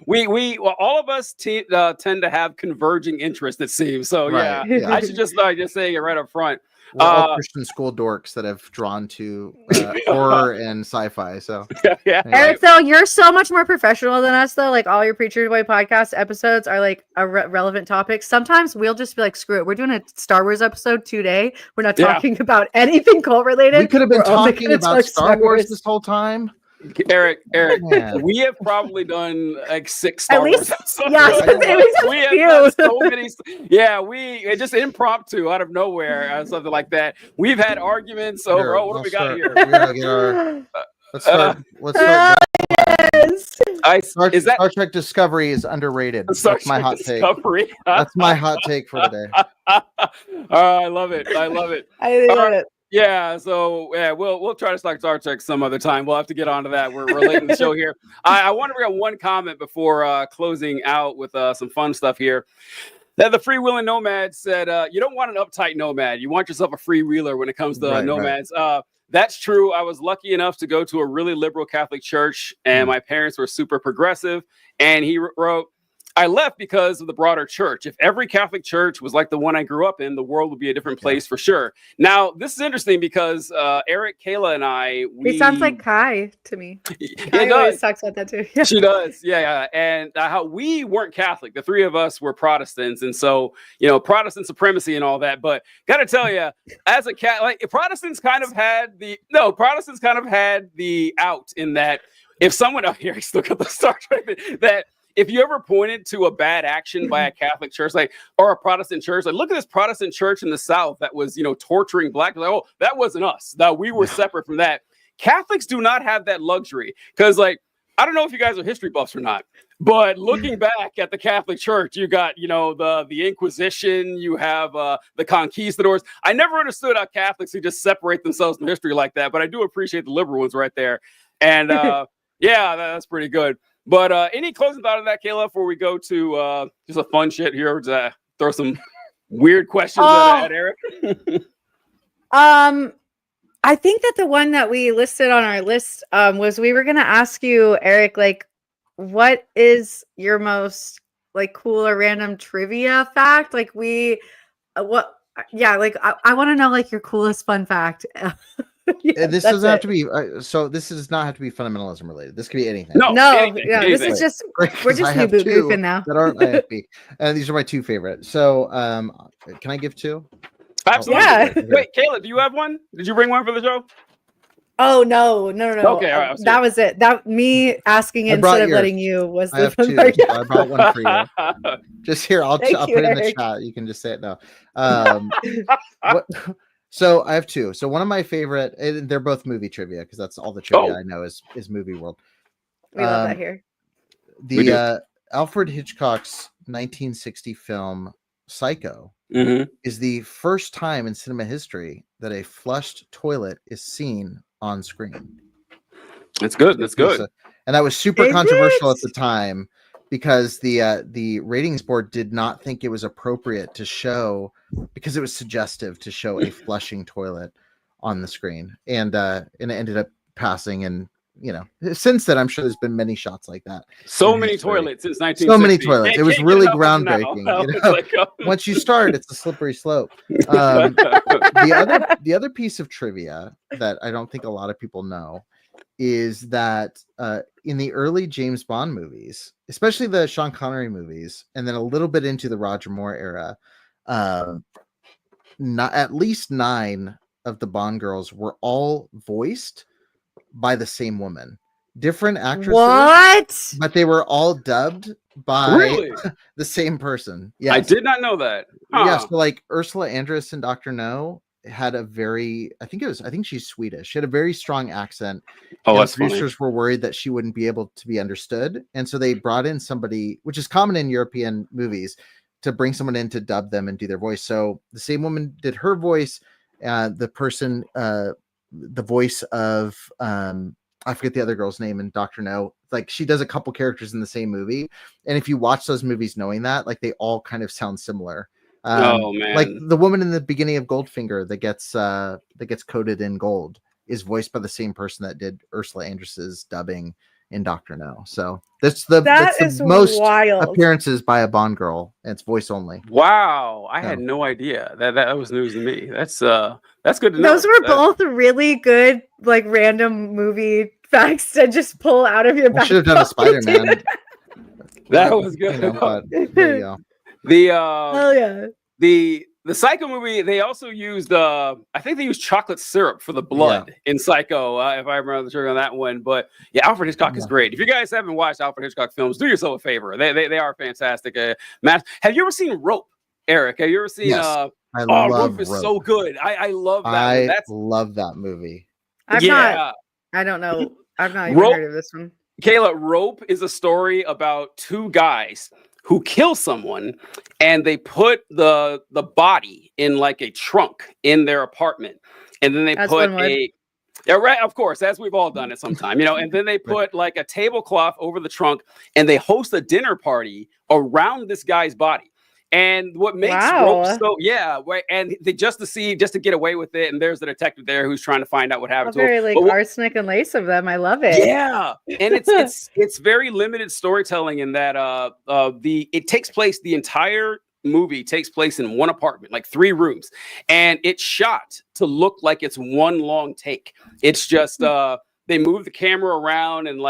We all of us tend to have converging interests, it seems. So yeah. I should just start just saying it right up front. All Christian school dorks that have drawn to horror and sci-fi. So Eric, though, you're so much more professional than us, though. Like all your Preacher Boy podcast episodes are like a relevant topics. Sometimes we'll just be like, screw it, we're doing a Star Wars episode today. We're not talking about anything cult related. We could have been talking about Star Wars this whole time. Eric, we have probably done like 6 Star Wars episodes. We have done so many. Yeah, we just impromptu out of nowhere or something like that. We've had arguments over. What do we got here? Let's start. Star Trek Discovery is underrated. That's my hot take. That's my hot take for today. I love it. I love it. Yeah, so we'll try to start Star Trek some other time. We'll have to get onto that. We're late in the show here. I want to bring up one comment before closing out with some fun stuff here. That the freewheeling nomad said, you don't want an uptight nomad. You want yourself a freewheeler when it comes to nomads. Right. That's true. I was lucky enough to go to a really liberal Catholic church, and my parents were super progressive. And he wrote, I left because of the broader church. If every Catholic church was like the one I grew up in, the world would be a different place for sure. Now, this is interesting because Eric, Kayla, and I, He sounds like Kai to me. Kai always talks about that too. She does, yeah. And how we weren't Catholic. The three of us were Protestants, and so Protestant supremacy and all that. But got to tell you, as a Catholic, Protestants kind of had the out in that if someone out here still got the Star Trek that. If you ever pointed to a bad action by a Catholic church, or a Protestant church, look at this Protestant church in the South that was, torturing black. Oh, that wasn't us. That we were separate from that. Catholics do not have that luxury because, I don't know if you guys are history buffs or not, but looking back at the Catholic Church, you got, the Inquisition, you have the conquistadors. I never understood how Catholics who just separate themselves from history like that, but I do appreciate the liberal ones right there. And that's pretty good. But any closing thought on that, Kayla, before we go to just a fun shit here to throw some weird questions at Eric? I think that the one that we listed on our list was we were going to ask you, Eric, what is your most cool or random trivia fact? I want to know your coolest fun fact. This doesn't have to be this does not have to be fundamentalism related. This could be anything. Anything. This is just we're just goofing now that aren't IFB, and these are my two favorite. So can I give two? Absolutely. Yeah. Wait, Kayla, do you have one? Did you bring one for the show? Oh no. Okay, all right, that was it. That me asking instead of letting you was the fun part. I brought one for you. Just here, I'll put it in the chat. You can just say it now. So I have two. So one of my favorite, and they're both movie trivia because that's all the trivia I know is movie world. We love that here. The Alfred Hitchcock's 1960 film Psycho is the first time in cinema history that a flushed toilet is seen on screen. That's good. That's good. And that was super controversial at the time because the ratings board did not think it was appropriate to show, because it was suggestive to show a flushing toilet on the screen, and it ended up passing. And since then, I'm sure there's been many shots like that. So many toilets since 1960. So many toilets. It was really groundbreaking. Once you start, it's a slippery slope. The other piece of trivia that I don't think a lot of people know is that in the early James Bond movies, especially the Sean Connery movies, and then a little bit into the Roger Moore era, at least 9 of the Bond girls were all voiced by the same woman. Different actresses. What? But they were all dubbed by the same person. Yeah, I did not know that. Yeah, so Ursula Andress in Dr. No had a very, I think she's Swedish. She had a very strong accent. Oh, that's producers were worried that she wouldn't be able to be understood, and so they brought in somebody, which is common in European movies, to bring someone in to dub them and do their voice. So the same woman did her voice. The person, the voice of I forget the other girl's name in Dr. No. She does a couple characters in the same movie, and if you watch those movies knowing that, they all kind of sound similar. Oh man! The woman in the beginning of Goldfinger that gets coated in gold is voiced by the same person that did Ursula Andress's dubbing in Dr. No. So that's the most wild appearances by a Bond girl, and it's voice only. Wow, I had no idea. That was news to me. That's good to know. Those were both really good, random movie facts to just pull out of your back. Should have done a Spider-Man. That was good. But there you go. Hell yeah. The Psycho movie, they also used I think they used chocolate syrup for the blood in Psycho, if I remember the truth on that one. But yeah, Alfred Hitchcock is great. If you guys haven't watched Alfred Hitchcock films, do yourself a favor. They are fantastic. Have you ever seen Rope, Eric? Have you ever seen I love Rope is so good. I love that. I love that movie. I don't know. I've not even heard of this one. Kayla, Rope is a story about two guys who kill someone, and they put the body in a trunk in their apartment, and then they put of course, as we've all done it sometime, and then they put a tablecloth over the trunk, and they host a dinner party around this guy's body. And what makes Rope so and they just to get away with it, and there's the detective there who's trying to find out what happened to him. Very arsenic and lace of them. I love it. Yeah, and it's very limited storytelling in that it takes place, the entire movie takes place in one apartment, like 3 rooms, and it's shot to look like it's one long take. It's just they move the camera around, and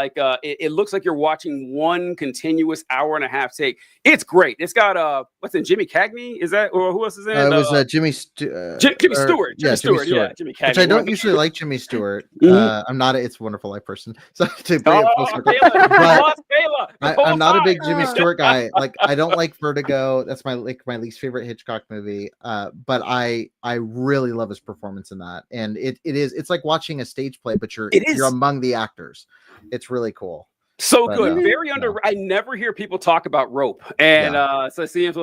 it looks like you're watching one continuous hour-and-a-half take. It's great. It's got what's in Jimmy Cagney? Is that, or who else is in it? It was Jimmy Stewart. Jimmy Stewart. Yeah, Jimmy Cagney. Which I don't usually like Jimmy Stewart. I'm not It's a Wonderful Life person. So to bring it full circle, I'm not a big Jimmy Stewart guy. Like, I don't like Vertigo. That's my least favorite Hitchcock movie. But I really love his performance in that. And it's like watching a stage play, but you're among the actors. It's really cool. So good. Very I never hear people talk about Rope. And so I see him.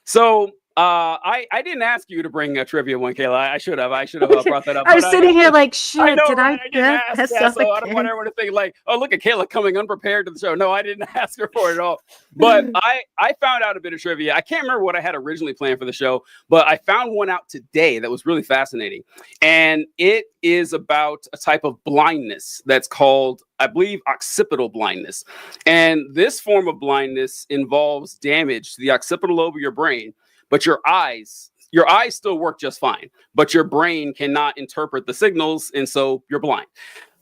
So I didn't ask you to bring a trivia one, Kayla. I should have brought that up. I was sitting here like, shit, I know, did I ask, so I don't want everyone to think like, oh, look at Kayla coming unprepared to the show. No, I didn't ask her for it at all. But I found out a bit of trivia. I can't remember what I had originally planned for the show, but I found one out today that was really fascinating. And it is about a type of blindness that's called, I believe, occipital blindness. And this form of blindness involves damage to the occipital lobe of your brain. But your eyes still work just fine, but your brain cannot interpret the signals, and so you're blind.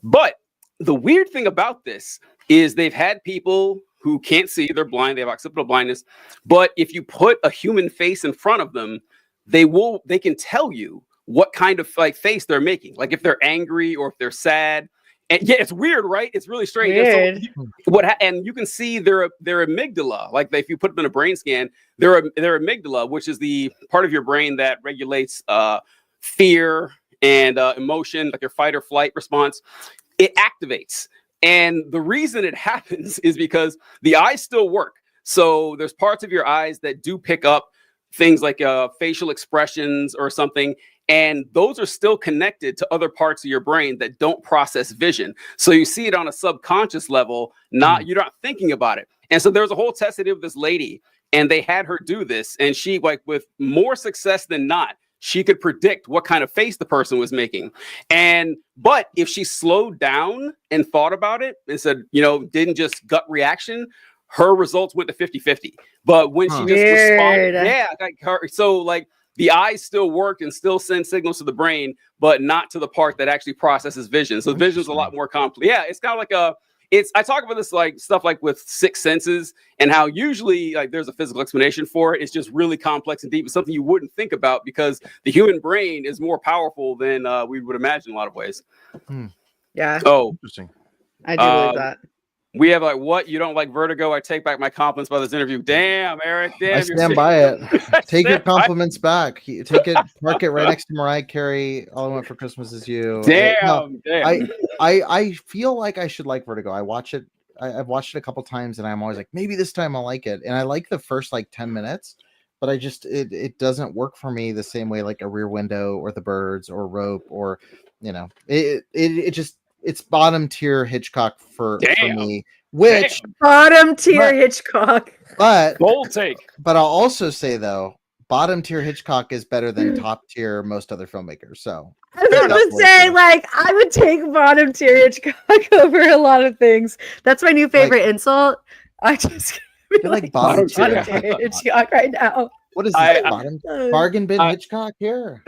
But the weird thing about this is they've had people who can't see, they're blind, they have occipital blindness, but if you put a human face in front of them, they can tell you what kind of face they're making, like if they're angry or if they're sad. And yeah, it's weird, right? It's really strange. Weird. So and you can see their amygdala. Like if you put them in a brain scan, their amygdala, which is the part of your brain that regulates fear and emotion, like your fight or flight response, it activates. And the reason it happens is because the eyes still work. So there's parts of your eyes that do pick up things like facial expressions or something. And those are still connected to other parts of your brain that don't process vision. So you see it on a subconscious level, you're not thinking about it. And so there was a whole test they did with this lady, and they had her do this. And she, with more success than not, she could predict what kind of face the person was making. But if she slowed down and thought about it and said, didn't just gut reaction, her results went to 50-50. But when she just responded, the eyes still worked and still send signals to the brain, but not to the part that actually processes vision. So vision is a lot more complex. Yeah, it's kind of like I talk about this stuff like with sixth senses and how usually there's a physical explanation for it. It's just really complex and deep. It's something you wouldn't think about because the human brain is more powerful than we would imagine in a lot of ways. Yeah. Oh, interesting. I do believe that. We have what? You don't like Vertigo? I take back my compliments by this interview. Damn, Eric. Damn, I stand by it. Take your compliments back. Take it, park it right next to Mariah Carey. All I Want for Christmas Is You. Damn. I feel like I should like Vertigo. I watch it. I've watched it a couple times, and I'm always like, maybe this time I'll like it. And I like the first 10 minutes, but it doesn't work for me the same way like a Rear Window or The Birds or Rope or it's bottom tier Hitchcock for me, which bottom tier Hitchcock. But bold take. But I'll also say though, bottom tier Hitchcock is better than top tier most other filmmakers. So I was going to say, I would take bottom tier Hitchcock over a lot of things. That's my new favorite insult. I just like bottom tier Hitchcock right now. What is this bottom bargain bin Hitchcock here?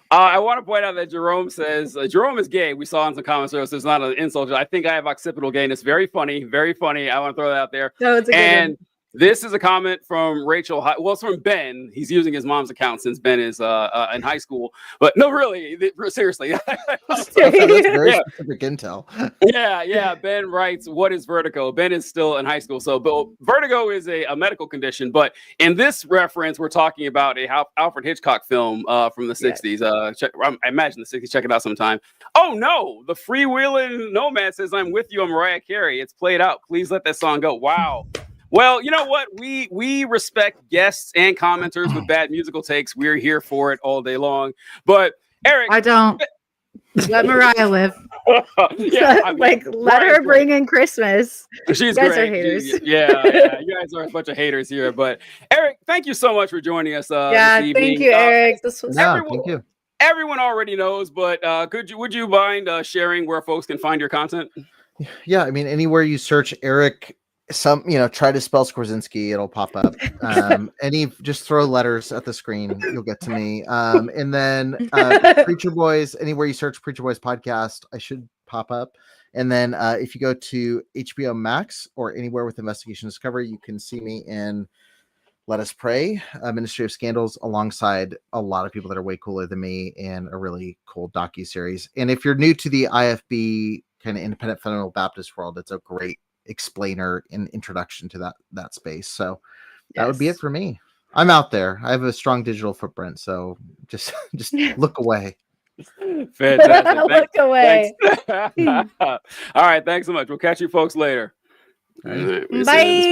I want to point out that Jerome says Jerome is gay. We saw in some comments earlier, so it's not an insult. I think I have occipital gayness. Very funny, very funny. I want to throw that out there. No, it's a good one. This is a comment from Rachel. Well, it's from Ben. He's using his mom's account since Ben is in high school. But no, really, seriously. That's very specific intel. Yeah. Ben writes, "What is vertigo?" Ben is still in high school. So vertigo is a medical condition. But in this reference, we're talking about a Alfred Hitchcock film from the 60s. I imagine the 60s. Check it out sometime. Oh, no. The freewheeling nomad says, "I'm with you on Mariah Carey. It's played out. Please let that song go." Wow. Well, you know what? We respect guests and commenters with bad musical takes. We're here for it all day long. But Eric, I don't. Let Mariah live. Yeah, I mean, like let Brian's her bring in Christmas. She's You guys are great. haters. Yeah, you guys are a bunch of haters here. But Eric, thank you so much for joining us Yeah, this thank evening. you, Eric. This was No, thank you. Everyone already knows, but would you mind sharing where folks can find your content? Yeah, I mean, anywhere you search Eric, try to spell Skwarczynski, it'll pop up. Just throw letters at the screen, you'll get to me. And then Preacher Boys, anywhere you search Preacher Boys podcast, I should pop up. And then if you go to HBO Max or anywhere with Investigation Discovery, you can see me in Let Us Pray, Ministry of Scandals, alongside a lot of people that are way cooler than me in a really cool docuseries. And if you're new to the IFB kind of independent fundamental Baptist world, it's a great explainer and introduction to that space. So that would be it for me. I'm out there. I have a strong digital footprint, so just look away. Fantastic. Look away. All right, thanks so much. We'll catch you folks later. All right. Bye.